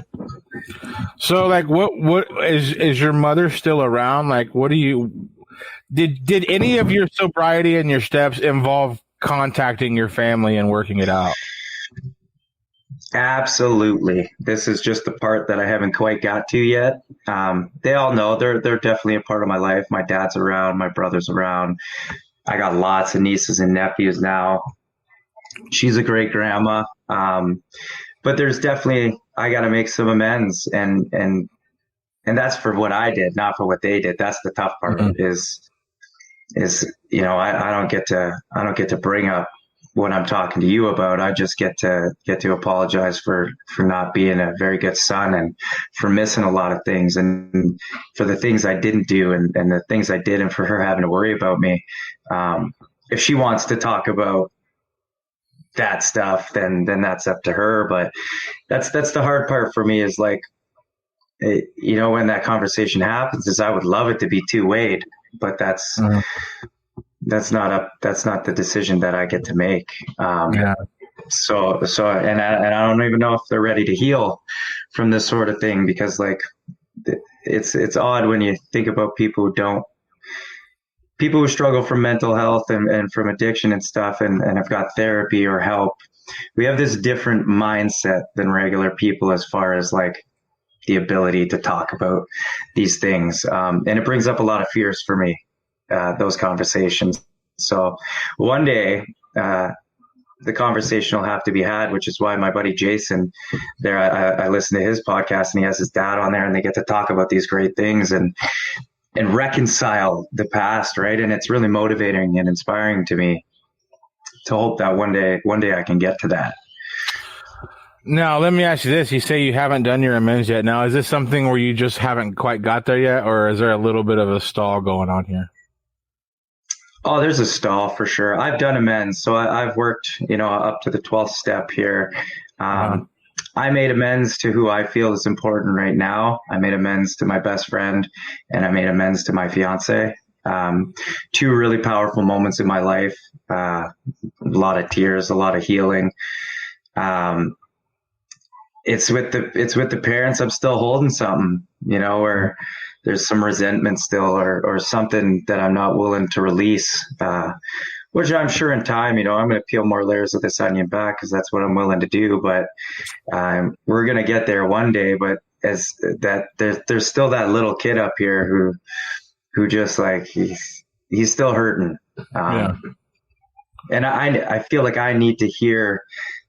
So like what is your mother still around? Like what do you did any of your sobriety and your steps involve contacting your family and working it out? Absolutely. This is just the part that I haven't quite got to yet. They all know they're definitely a part of my life. My dad's around, my brother's around. I got lots of nieces and nephews now. She's a great grandma. But there's definitely I got to make some amends, and that's for what I did, not for what they did. That's the tough part. Mm-hmm. I don't get to bring up what I'm talking to you about. I just get to apologize for not being a very good son and for missing a lot of things and for the things I didn't do and the things I did and for her having to worry about me. If she wants to talk about that stuff, then that's up to her. But that's the hard part for me is like, when that conversation happens is I would love it to be two-way, but that's not the decision that I get to make. Yeah. So and I don't even know if they're ready to heal from this sort of thing because like it's odd when you think about people who struggle from mental health and from addiction and stuff and have got therapy or help. We have this different mindset than regular people as far as like the ability to talk about these things. And it brings up a lot of fears for me, those conversations. So one day, the conversation will have to be had, which is why my buddy Jason there, I listen to his podcast and he has his dad on there and they get to talk about these great things and reconcile the past. Right. And it's really motivating and inspiring to me to hope that one day I can get to that. Now, let me ask you this. You say you haven't done your amends yet. Now, is this something where you just haven't quite got there yet, or is there a little bit of a stall going on here? Oh, there's a stall for sure. I've done amends. So I've worked, up to the 12th step here. I made amends to who I feel is important right now. I made amends to my best friend and I made amends to my fiance. Two really powerful moments in my life. A lot of tears, a lot of healing. It's with the parents. I'm still holding something, where there's some resentment still or something that I'm not willing to release, which I'm sure in time, I'm going to peel more layers of this onion back because that's what I'm willing to do. But we're going to get there one day. But as that there's still that little kid up here who just like, he's still hurting. And I feel like I need to hear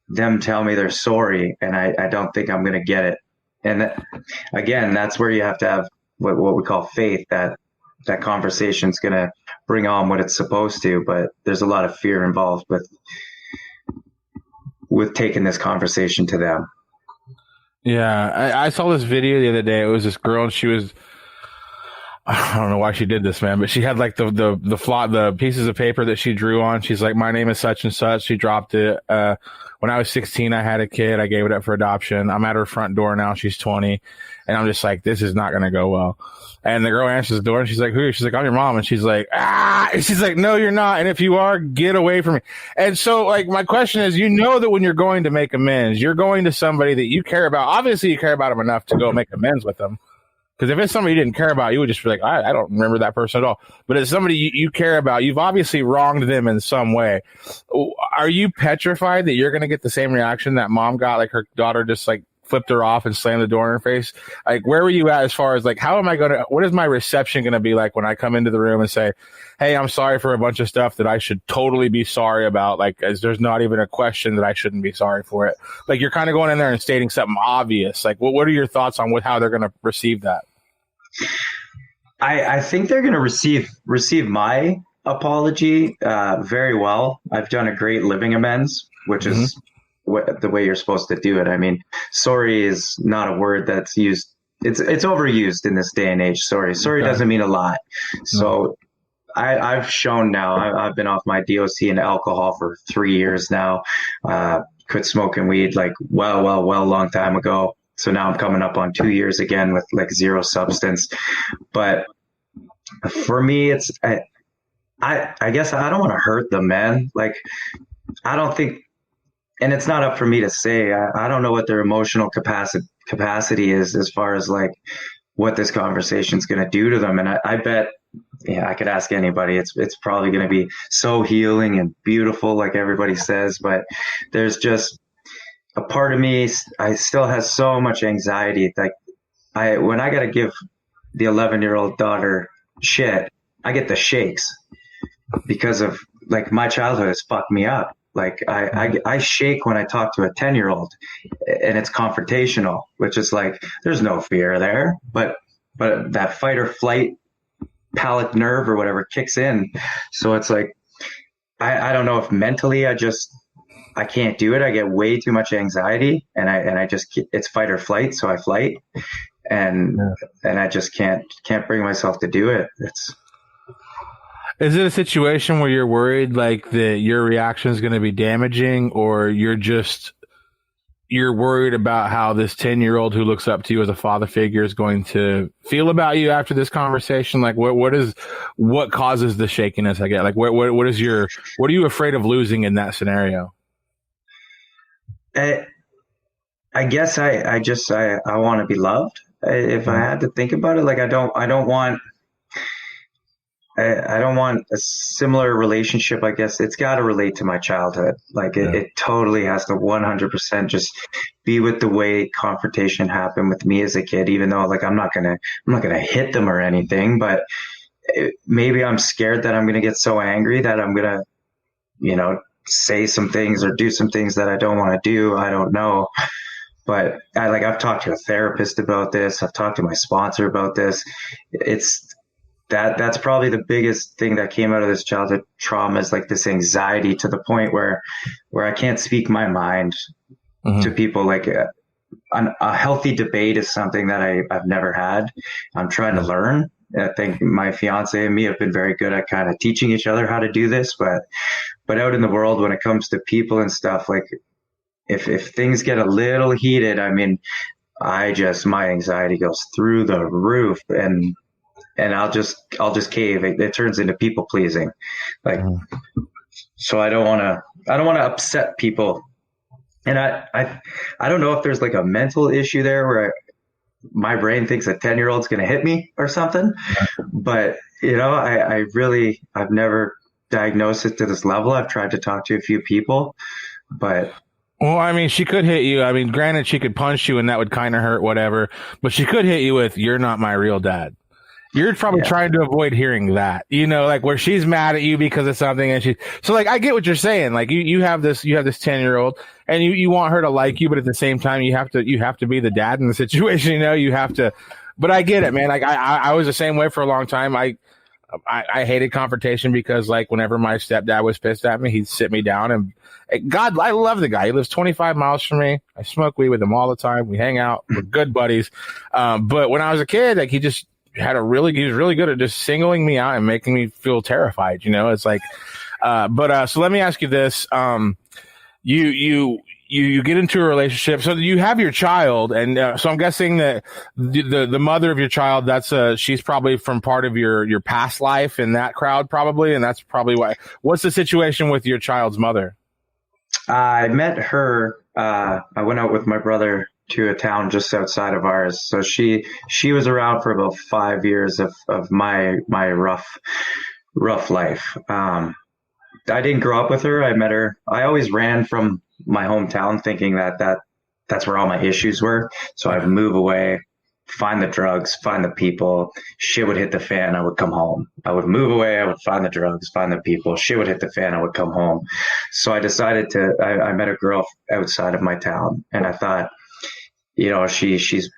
them tell me they're sorry, and I don't think I'm going to get it. And again, that's where you have to have what we call faith, that conversation's going to bring on what it's supposed to, but there's a lot of fear involved with taking this conversation to them. Yeah, I saw this video the other day. It was this girl, and I don't know why she did this, man, but she had like the pieces of paper that she drew on. She's like, my name is such and such. She dropped it. When I was 16, I had a kid. I gave it up for adoption. I'm at her front door now. She's 20. And I'm just like, this is not going to go well. And the girl answers the door and she's like, who? She's like, I'm your mom. And she's like, ah, and she's like, no, you're not. And if you are, get away from me. And so like, my question is, you know that when you're going to make amends, you're going to somebody that you care about. Obviously you care about them enough to go make amends with them. Because if it's somebody you didn't care about, you would just be like, I don't remember that person at all. But it's somebody you care about. You've obviously wronged them in some way. Are you petrified that you're going to get the same reaction that mom got? Like her daughter just like flipped her off and slammed the door in her face. Like, where were you at as far as like, what is my reception going to be like when I come into the room and say, hey, I'm sorry for a bunch of stuff that I should totally be sorry about. Like, as there's not even a question that I shouldn't be sorry for it. Like, you're kind of going in there and stating something obvious. Like, what are your thoughts on how they're going to receive that? I think they're going to receive my apology very well. I've done a great living amends, which is the way you're supposed to do it. I mean, sorry is not a word that's used. It's overused in this day and age. Sorry doesn't mean a lot. So I've shown now. I've been off my DOC and alcohol for 3 years now. Quit smoking weed like well long time ago. So now I'm coming up on 2 years again with like zero substance. But for me, it's I guess I don't want to hurt them, man. Like, I don't think. And it's not up for me to say. I don't know what their emotional capacity is as far as like what this conversation is going to do to them. And I bet, I could ask anybody. It's probably going to be so healing and beautiful, like everybody says. But there's just a part of me. I still has so much anxiety. Like when I got to give the 11-year-old daughter shit, I get the shakes because of like my childhood has fucked me up. Like I shake when I talk to a 10-year-old and it's confrontational, which is like, there's no fear there, but that fight or flight palate nerve or whatever kicks in. So it's like, I don't know if mentally I can't do it. I get way too much anxiety and I just, it's fight or flight. So I flight and I just can't bring myself to do it. Is it a situation where you're worried like that your reaction is going to be damaging, or you're worried about how this 10-year-old who looks up to you as a father figure is going to feel about you after this conversation? Like what causes the shakiness? I get like, what are you afraid of losing in that scenario? I guess I want to be loved. If I had to think about it, like I don't want a similar relationship. I guess it's got to relate to my childhood. Like it totally has to 100% just be with the way confrontation happened with me as a kid, even though like I'm not going to hit them or anything, but maybe I'm scared that I'm going to get so angry that I'm going to, say some things or do some things that I don't want to do. I don't know. But I've talked to a therapist about this. I've talked to my sponsor about this. That's probably the biggest thing that came out of this childhood trauma is like this anxiety to the point where I can't speak my mind to people. Like a healthy debate is something that I've never had. I'm trying to learn. I think my fiance and me have been very good at kind of teaching each other how to do this, but out in the world, when it comes to people and stuff, like if things get a little heated, I mean, my anxiety goes through the roof and I'll just cave. It turns into people pleasing. Like, so I don't want to upset people. And I don't know if there's like a mental issue there where my brain thinks a 10-year-old's going to hit me or something, but I've never diagnosed it to this level. I've tried to talk to a few people, but. Well, I mean, she could hit you. I mean, granted, she could punch you and that would kind of hurt, whatever, but she could hit you with, you're not my real dad. You're probably trying to avoid hearing that, like where she's mad at you because of something. And so like, I get what you're saying. Like you have this 10-year-old and you want her to like you, but at the same time, you have to be the dad in the situation, you have to, but I get it, man. Like I was the same way for a long time. I hated confrontation because like whenever my stepdad was pissed at me, he'd sit me down and God, I love the guy. He lives 25 miles from me. I smoke weed with him all the time. We hang out. We're good buddies. But when I was a kid, like he was really good at just singling me out and making me feel terrified. It's like, so let me ask you this. You get into a relationship, so you have your child, and so I'm guessing that the mother of your child, she's probably from part of your past life in that crowd, probably, and that's probably why. What's the situation with your child's mother? I met her. I went out with my brother to a town just outside of ours, so she was around for about 5 years of my rough life. I didn't grow up with her. I met her. I always ran from my hometown thinking that's where all my issues were. So I'd move away, find the drugs, find the people. Shit would hit the fan. I would come home. I would move away. I would find the drugs, find the people. Shit would hit the fan. I would come home. So I decided I met a girl outside of my town, and I thought, she's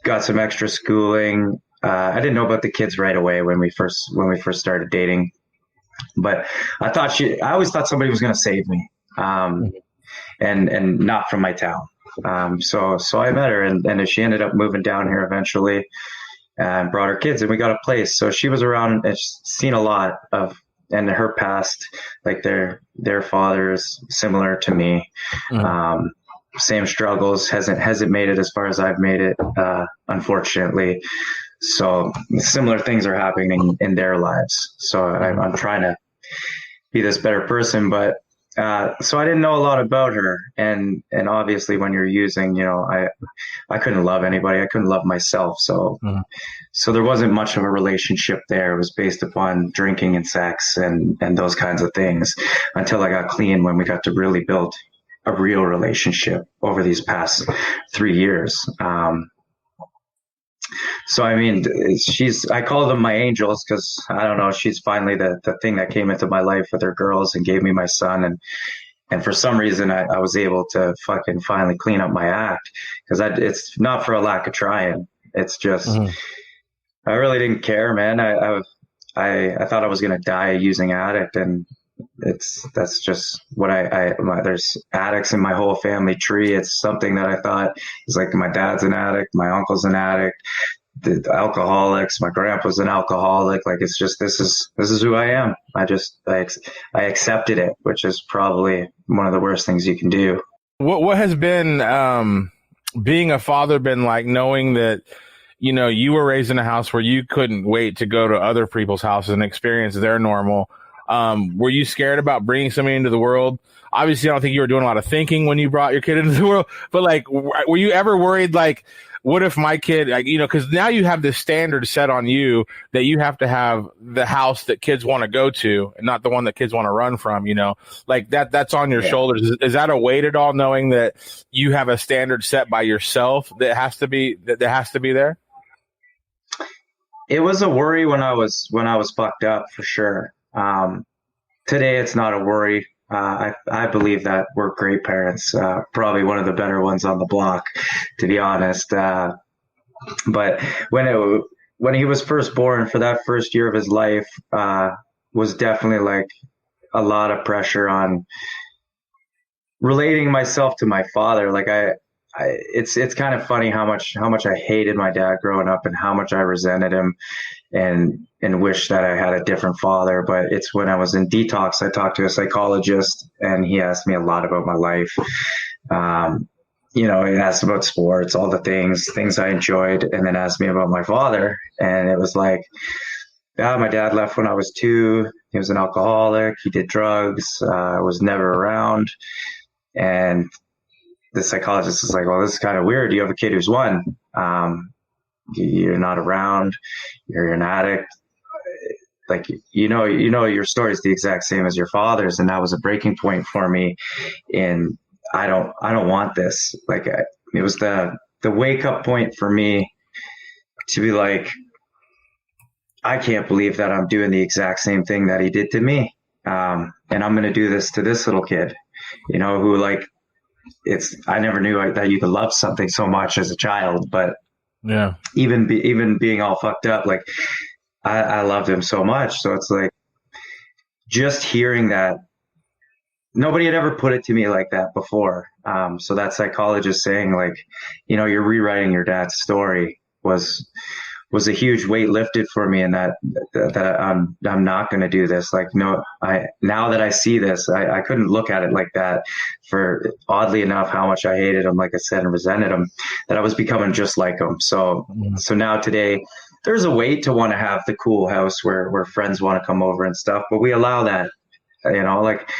got some extra schooling. I didn't know about the kids right away when we first started dating. But I always thought somebody was going to save me, and not from my town. So I met her, and she ended up moving down here eventually, and brought her kids, and we got a place. So she was around and seen a lot of, and her past, like their father is similar to me. Same struggles, hasn't made it as far as I've made it, unfortunately. So similar things are happening in their lives. So I'm trying to be this better person, but so I didn't know a lot about her, and obviously when you're using, I couldn't love anybody. I couldn't love myself. So so there wasn't much of a relationship there. It was based upon drinking and sex and those kinds of things, until I got clean, when we got to really build a real relationship over these past 3 years. So, I mean, I call them my angels, because I don't know, she's finally the thing that came into my life with her girls and gave me my son. And for some reason I was able to fucking finally clean up my act, because it's not for a lack of trying. It's just, I really didn't care, man. I thought I was going to die a using addict, and that's just what there's addicts in my whole family tree. It's something that I thought is like, my dad's an addict, my uncle's an addict, the alcoholics, my grandpa's an alcoholic. Like, it's just, this is who I am. I accepted it, which is probably one of the worst things you can do. What has been being a father been like, knowing that you were raised in a house where you couldn't wait to go to other people's houses and experience their normal? Were you scared about bringing somebody into the world? Obviously, I don't think you were doing a lot of thinking when you brought your kid into the world, but like, were you ever worried, like, what if my kid, like, because now you have this standard set on you that you have to have the house that kids want to go to and not the one that kids want to run from, like that's on your shoulders. Is that a weight at all, knowing that you have a standard set by yourself that has to be there? It was a worry when I was fucked up, for sure. Today it's not a worry. I believe that we're great parents, probably one of the better ones on the block, to be honest. But when he was first born, for that first year of his life, was definitely like a lot of pressure on relating myself to my father. Like it's kind of funny how much I hated my dad growing up, and how much I resented him, and wish that I had a different father. But it's when I was in detox, I talked to a psychologist, and he asked me a lot about my life. He asked about sports, all the things I enjoyed, and then asked me about my father. And it was like, my dad left when I was 2. He was an alcoholic. He did drugs. Was never around. And the psychologist is like, well, this is kind of weird. You have a kid who's 1. You're not around. You're an addict. Like, your story is the exact same as your father's. And that was a breaking point for me. And I don't want this. Like, it was the wake up point for me to be like, I can't believe that I'm doing the exact same thing that he did to me. And I'm going to do this to this little kid, who, like, I never knew that you could love something so much as a child, but yeah, even being all fucked up, like, I loved him so much. So it's like, just hearing that, nobody had ever put it to me like that before. So that psychologist saying, like, you're rewriting your dad's story was was a huge weight lifted for me, and that I'm not going to do this. Like, no, now that I see this, I couldn't look at it like that, for oddly enough, how much I hated him, like I said, and resented him, that I was becoming just like him. So now today, there's a weight to want to have the cool house where friends want to come over and stuff, but we allow that, like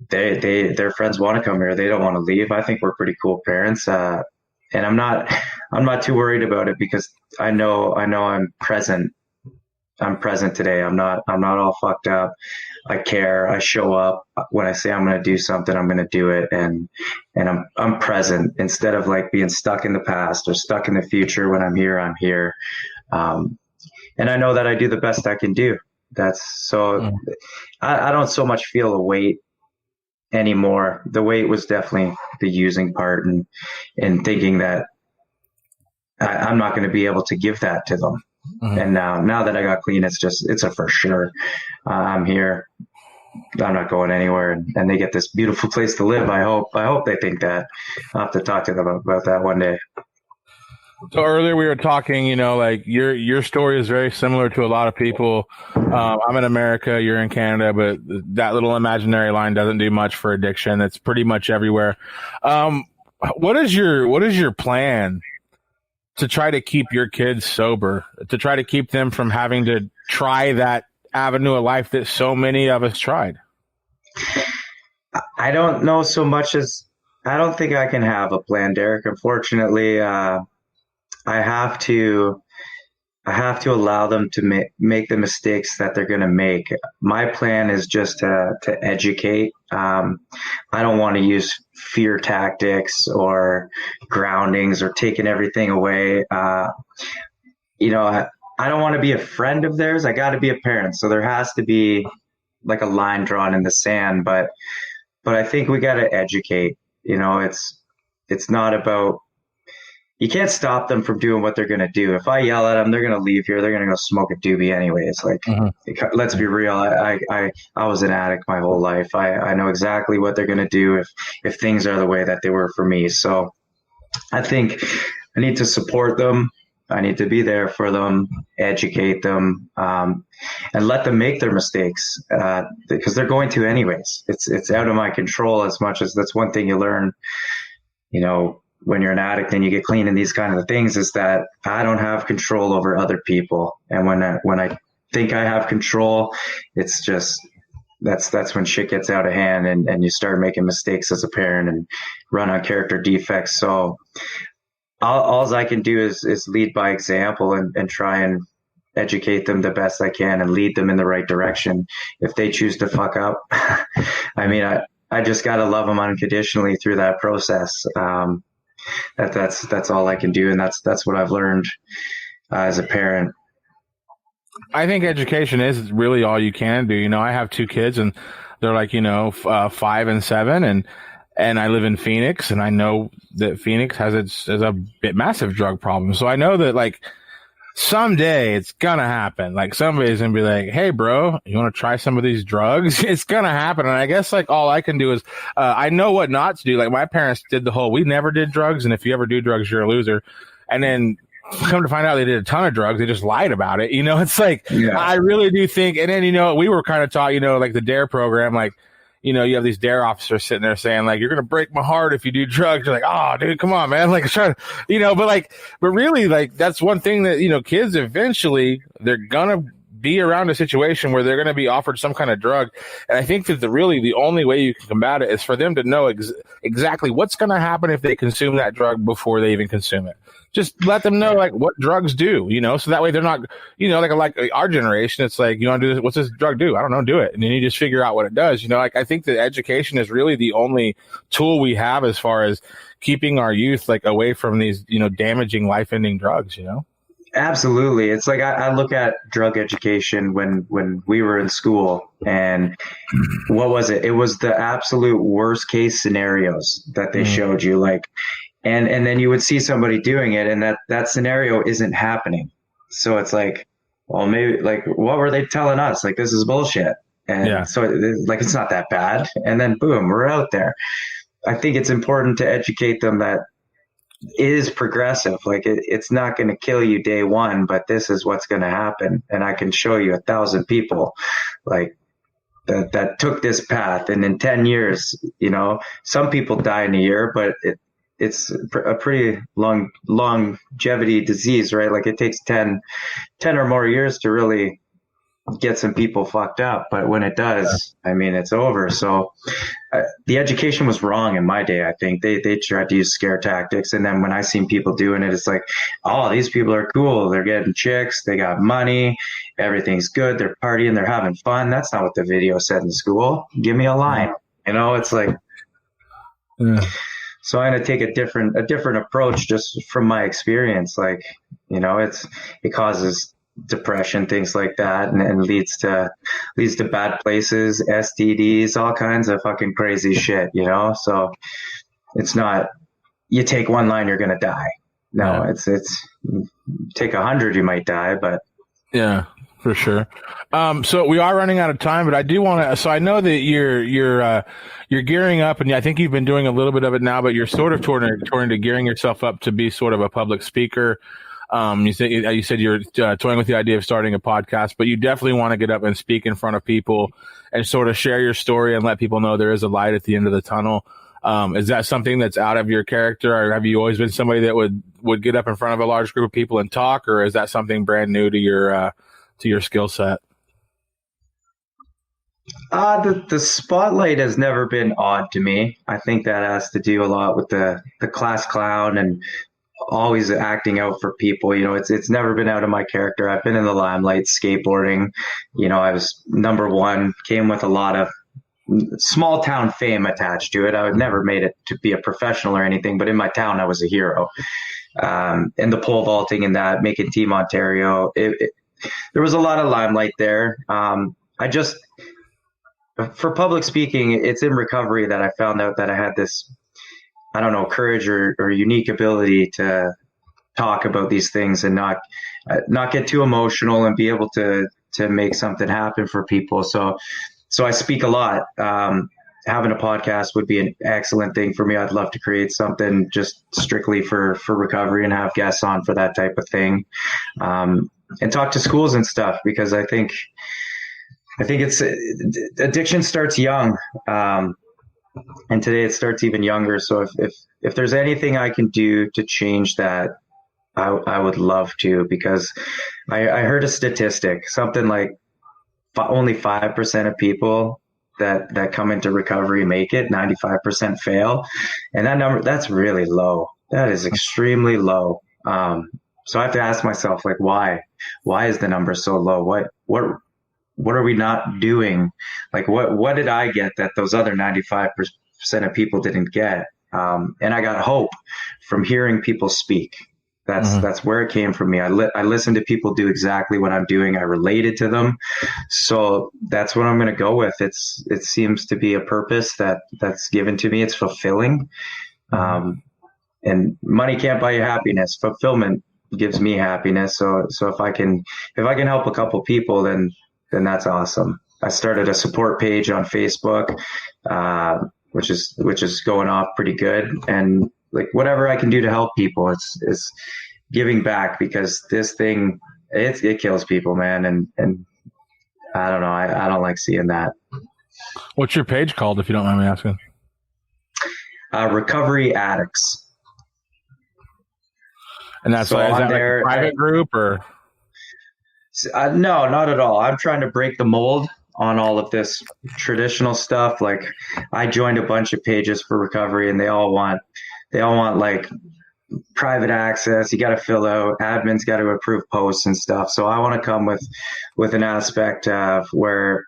their friends want to come here. They don't want to leave. I think we're pretty cool parents. And I'm not too worried about it, because I know I'm present. I'm present today. I'm not all fucked up. I care. I show up. When I say I'm going to do something, I'm going to do it. And I'm present, instead of like being stuck in the past or stuck in the future. When I'm here, I'm here. And I know that I do the best I can do. I don't so much feel a weight anymore. The weight was definitely the using part, and thinking that I'm not going to be able to give that to them. And now that I got clean, it's a for sure. I'm here. I'm not going anywhere, and they get this beautiful place to live. I hope they think that. I'll have to talk to them about that one day. So earlier we were talking, like your story is very similar to a lot of people. I'm in America, you're in Canada, but that little imaginary line doesn't do much for addiction. It's pretty much everywhere. What is your plan to try to keep your kids sober, to try to keep them from having to try that avenue of life that so many of us tried? I don't know so much as, I don't think I can have a plan, Derek. Unfortunately, I have to allow them to make the mistakes that they're going to make. My plan is just to educate. I don't want to use fear tactics or groundings or taking everything away. I don't want to be a friend of theirs. I got to be a parent. So there has to be like a line drawn in the sand, but I think we got to educate. It's not about, you can't stop them from doing what they're going to do. If I yell at them, they're going to leave here. They're going to go smoke a doobie anyways. Like, let's be real. I was an addict my whole life. I know exactly what they're going to do if things are the way that they were for me. So I think I need to support them. I need to be there for them, educate them, and let them make their mistakes, because they're going to anyways. It's out of my control as much as that's one thing you learn, when you're an addict and you get clean and these kind of things, is that I don't have control over other people. And when I think I have control, it's just, that's when shit gets out of hand and you start making mistakes as a parent and run on character defects. So all I can do is lead by example and try and educate them the best I can and lead them in the right direction. If they choose to fuck up, I just got to love them unconditionally through that process. That's all I can do. And that's what I've learned as a parent. I think education is really all you can do. I have two kids and they're like, 5 and 7 and I live in Phoenix, and I know that Phoenix has a massive drug problem. So I know that like someday it's gonna happen. Like somebody's gonna be like, "Hey, bro, you want to try some of these drugs?" It's gonna happen. And I guess like all I can do is I know what not to do. Like my parents did we never did drugs, and if you ever do drugs, you're a loser. And then come to find out they did a ton of drugs. They just lied about it. It's like, yeah. I really do think. And then we were kind of taught, like the DARE program, like. You have these DARE officers sitting there saying like, you're going to break my heart if you do drugs. You're like, oh dude, come on, man. Like trying to, but really like, that's one thing that, kids eventually they're going to be around a situation where they're going to be offered some kind of drug. And I think that the only way you can combat it is for them to know exactly what's going to happen if they consume that drug before they even consume it. Just let them know like what drugs do, so that way they're not, like our generation, it's like, you want to do this? What's this drug do? I don't know, do it. And then you just figure out what it does. I think that education is really the only tool we have as far as keeping our youth like away from these, damaging life-ending drugs, Absolutely. It's like I look at drug education when we were in school, and what was it? It was the absolute worst case scenarios that they showed you, like, and then you would see somebody doing it, and that scenario isn't happening. So it's like, well, maybe like, what were they telling us? Like, this is bullshit. And so like, it's not that bad. And then boom, we're out there. I think it's important to educate them that is progressive. Like it's not going to kill you day one, but this is what's going to happen. And I can show you 1,000 people like that took this path. And in 10 years, some people die in a year, but it's a pretty longevity disease, right? Like it takes 10 or more years to really get some people fucked up, but when it does, I mean, it's over. So the education was wrong in my day. I think they tried to use scare tactics, and then when I seen people doing it, it's like, oh, these people are cool, they're getting chicks, they got money, everything's good, they're partying, they're having fun. That's not what the video said in school. Give me a line. It's like, so I'm going to take a different approach just from my experience. Like, it causes depression, things like that, and leads to bad places, STDs, all kinds of fucking crazy shit, So it's not, you take one line, you're going to die. No, it's take 100, you might die, but yeah, for sure. So we are running out of time, but I do want to, so I know that you're gearing up, and I think you've been doing a little bit of it now, but you're sort of toward to gearing yourself up to be sort of a public speaker. You said you're toying with the idea of starting a podcast, but you definitely want to get up and speak in front of people and sort of share your story and let people know there is a light at the end of the tunnel. Is that something that's out of your character, or have you always been somebody that would get up in front of a large group of people and talk, or is that something brand new to your skill set? The spotlight has never been odd to me. I think that has to do a lot with the class clown and always acting out for people. It's never been out of my character. I've been in the limelight skateboarding. I was number one, came with a lot of small town fame attached to it. I would never made it to be a professional or anything, but in my town, I was a hero. And the pole vaulting and that, making Team Ontario, there was a lot of limelight there. For public speaking, it's in recovery that I found out that I had this, I don't know, courage or unique ability to talk about these things and not get too emotional and be able to make something happen for people. So I speak a lot. Having a podcast would be an excellent thing for me. I'd love to create something just strictly for recovery and have guests on for that type of thing, and talk to schools and stuff, because I think it's addiction starts young. And today it starts even younger. So if there's anything I can do to change that, I would love to, because I heard a statistic, something like only 5% of people that come into recovery make it, 95% fail. And that number, that's really low. That is extremely low. So I have to ask myself, like, why is the number so low? What are we not doing? Like, what did I get that those other 95% of people didn't get? And I got hope from hearing people speak. That's where it came from me. I listened to people do exactly what I'm doing. I related to them. So that's what I'm going to go with. It seems to be a purpose that's given to me. It's fulfilling. And money can't buy you happiness. Fulfillment gives me happiness. So if I can help a couple people, then that's awesome. I started a support page on Facebook, which is going off pretty good. And like, whatever I can do to help people, it's giving back, because this thing, it kills people, man. And I don't know. I don't like seeing that. What's your page called, if you don't mind me asking? Recovery Addicts. And that's so is that like a private group or? No, not at all. I'm trying to break the mold on all of this traditional stuff. Like, I joined a bunch of pages for recovery, and they all want like private access. You got to fill out, admin's got to approve posts and stuff. So I want to come with an aspect of where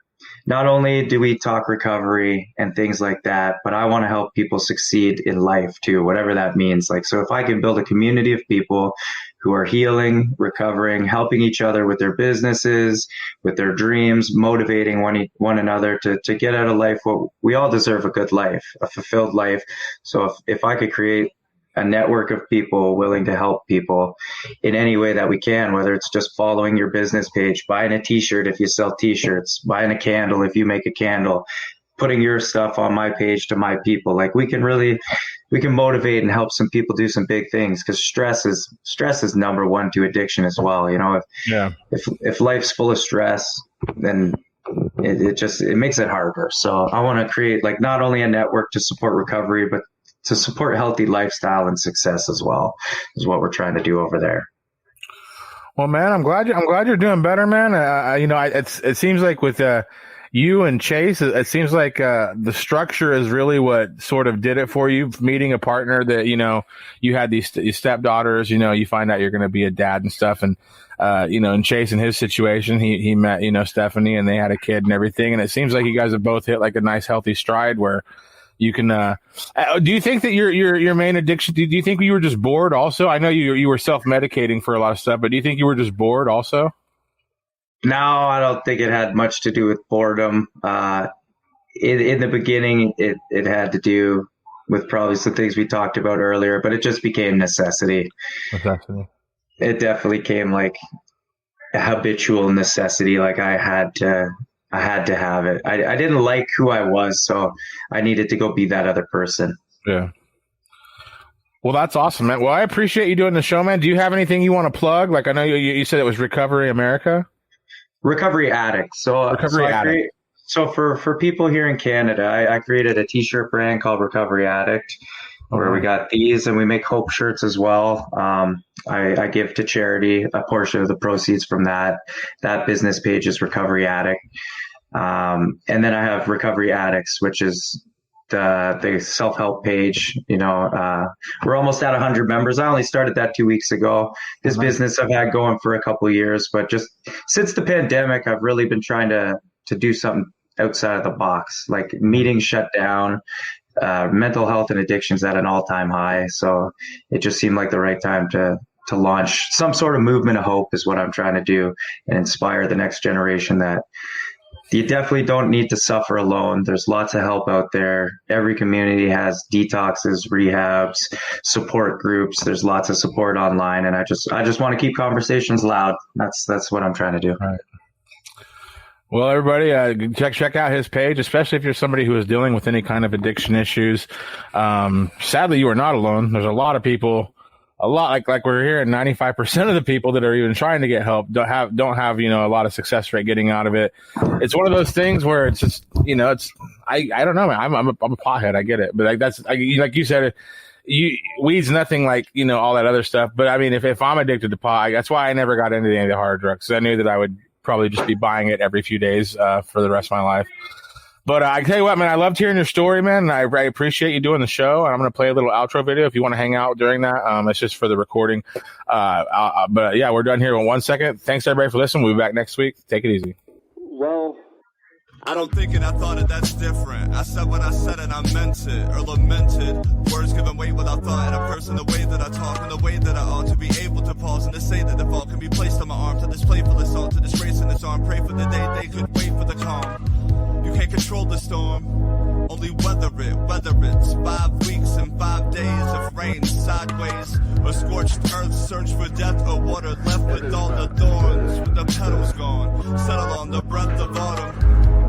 not only do we talk recovery and things like that, but I want to help people succeed in life too, whatever that means. Like, so if I can build a community of people who are healing, recovering, helping each other with their businesses, with their dreams, motivating one another to get out of life. Well, we all deserve a good life, a fulfilled life. So if I could create a network of people willing to help people in any way that we can, whether it's just following your business page, buying a t-shirt if you sell t-shirts, buying a candle if you make a candle, putting your stuff on my page to my people. Like we can motivate and help some people do some big things, because stress is number one to addiction as well. You know, if life's full of stress, then it makes it harder. So I want to create like not only a network to support recovery, but to support healthy lifestyle and success as well, is what we're trying to do over there. Well, man, I'm glad you're doing better, man. It seems like with you and Chase, it seems like the structure is really what sort of did it for you. Meeting a partner that, you know, you had these stepdaughters, you know, you find out you're going to be a dad and stuff. And, and Chase in his situation, he met, you know, Stephanie, and they had a kid and everything. And it seems like you guys have both hit like a nice healthy stride where you can, do you think that your main addiction, do you think you were just bored also? I know you were self-medicating for a lot of stuff, but do you think you were just bored also? No, I don't think it had much to do with boredom. In the beginning, it had to do with probably some things we talked about earlier, but it just became necessity. It definitely came like a habitual necessity. Like I had to have it. I didn't like who I was, so I needed to go be that other person. Yeah. Well, that's awesome, man. Well, I appreciate you doing the show, man. Do you have anything you want to plug? Like I know you said it was Recovery America. Recovery Addict. So for people here in Canada, I created a t-shirt brand called Recovery Addict, where we got these, and we make hope shirts as well. I give to charity a portion of the proceeds from that. That business page is Recovery Addict. And then I have Recovery Addicts, which is the self-help page. You know, we're almost at 100 members. I only started that 2 weeks ago. This business I've had going for a couple of years, but just since the pandemic, I've really been trying to do something outside of the box. Like meetings shut down, mental health and addictions at an all-time high. So it just seemed like the right time to launch some sort of movement of hope is what I'm trying to do, and inspire the next generation that you definitely don't need to suffer alone. There's lots of help out there. Every community has detoxes, rehabs, support groups. There's lots of support online, and I just want to keep conversations loud. That's what I'm trying to do. All right. Well, everybody, check out his page, especially if you're somebody who is dealing with any kind of addiction issues. Sadly, you are not alone. There's a lot of people. Like we're hearing, 95% of the people that are even trying to get help don't have a lot of success rate getting out of it. It's one of those things where it's just, I don't know, man. I'm a pothead. I get it, but like you said, weed's nothing like all that other stuff. But I mean, if I'm addicted to pot, that's why I never got into any of the hard drugs. I knew that I would probably just be buying it every few days for the rest of my life. But I tell you what, man, I loved hearing your story, man. And I appreciate you doing the show. And I'm going to play a little outro video if you want to hang out during that. It's just for the recording. But yeah, we're done here in 1 second. Thanks everybody for listening. We'll be back next week. Take it easy. Well, I don't think it, I thought it, that's different. I said what I said and I meant it, or lamented. Words given weight without thought, and a person the way that I talk and the way that I ought to be able to pause and to say that the fault can be placed on my arm, to this playful assault, to this race in its arm. Pray for the day they could wait for the calm. You can't control the storm, only weather it, whether it's 5 weeks and 5 days of rain sideways, or scorched earth, search for death or water, left with all the thorns, with the petals gone, settle on the breath of autumn.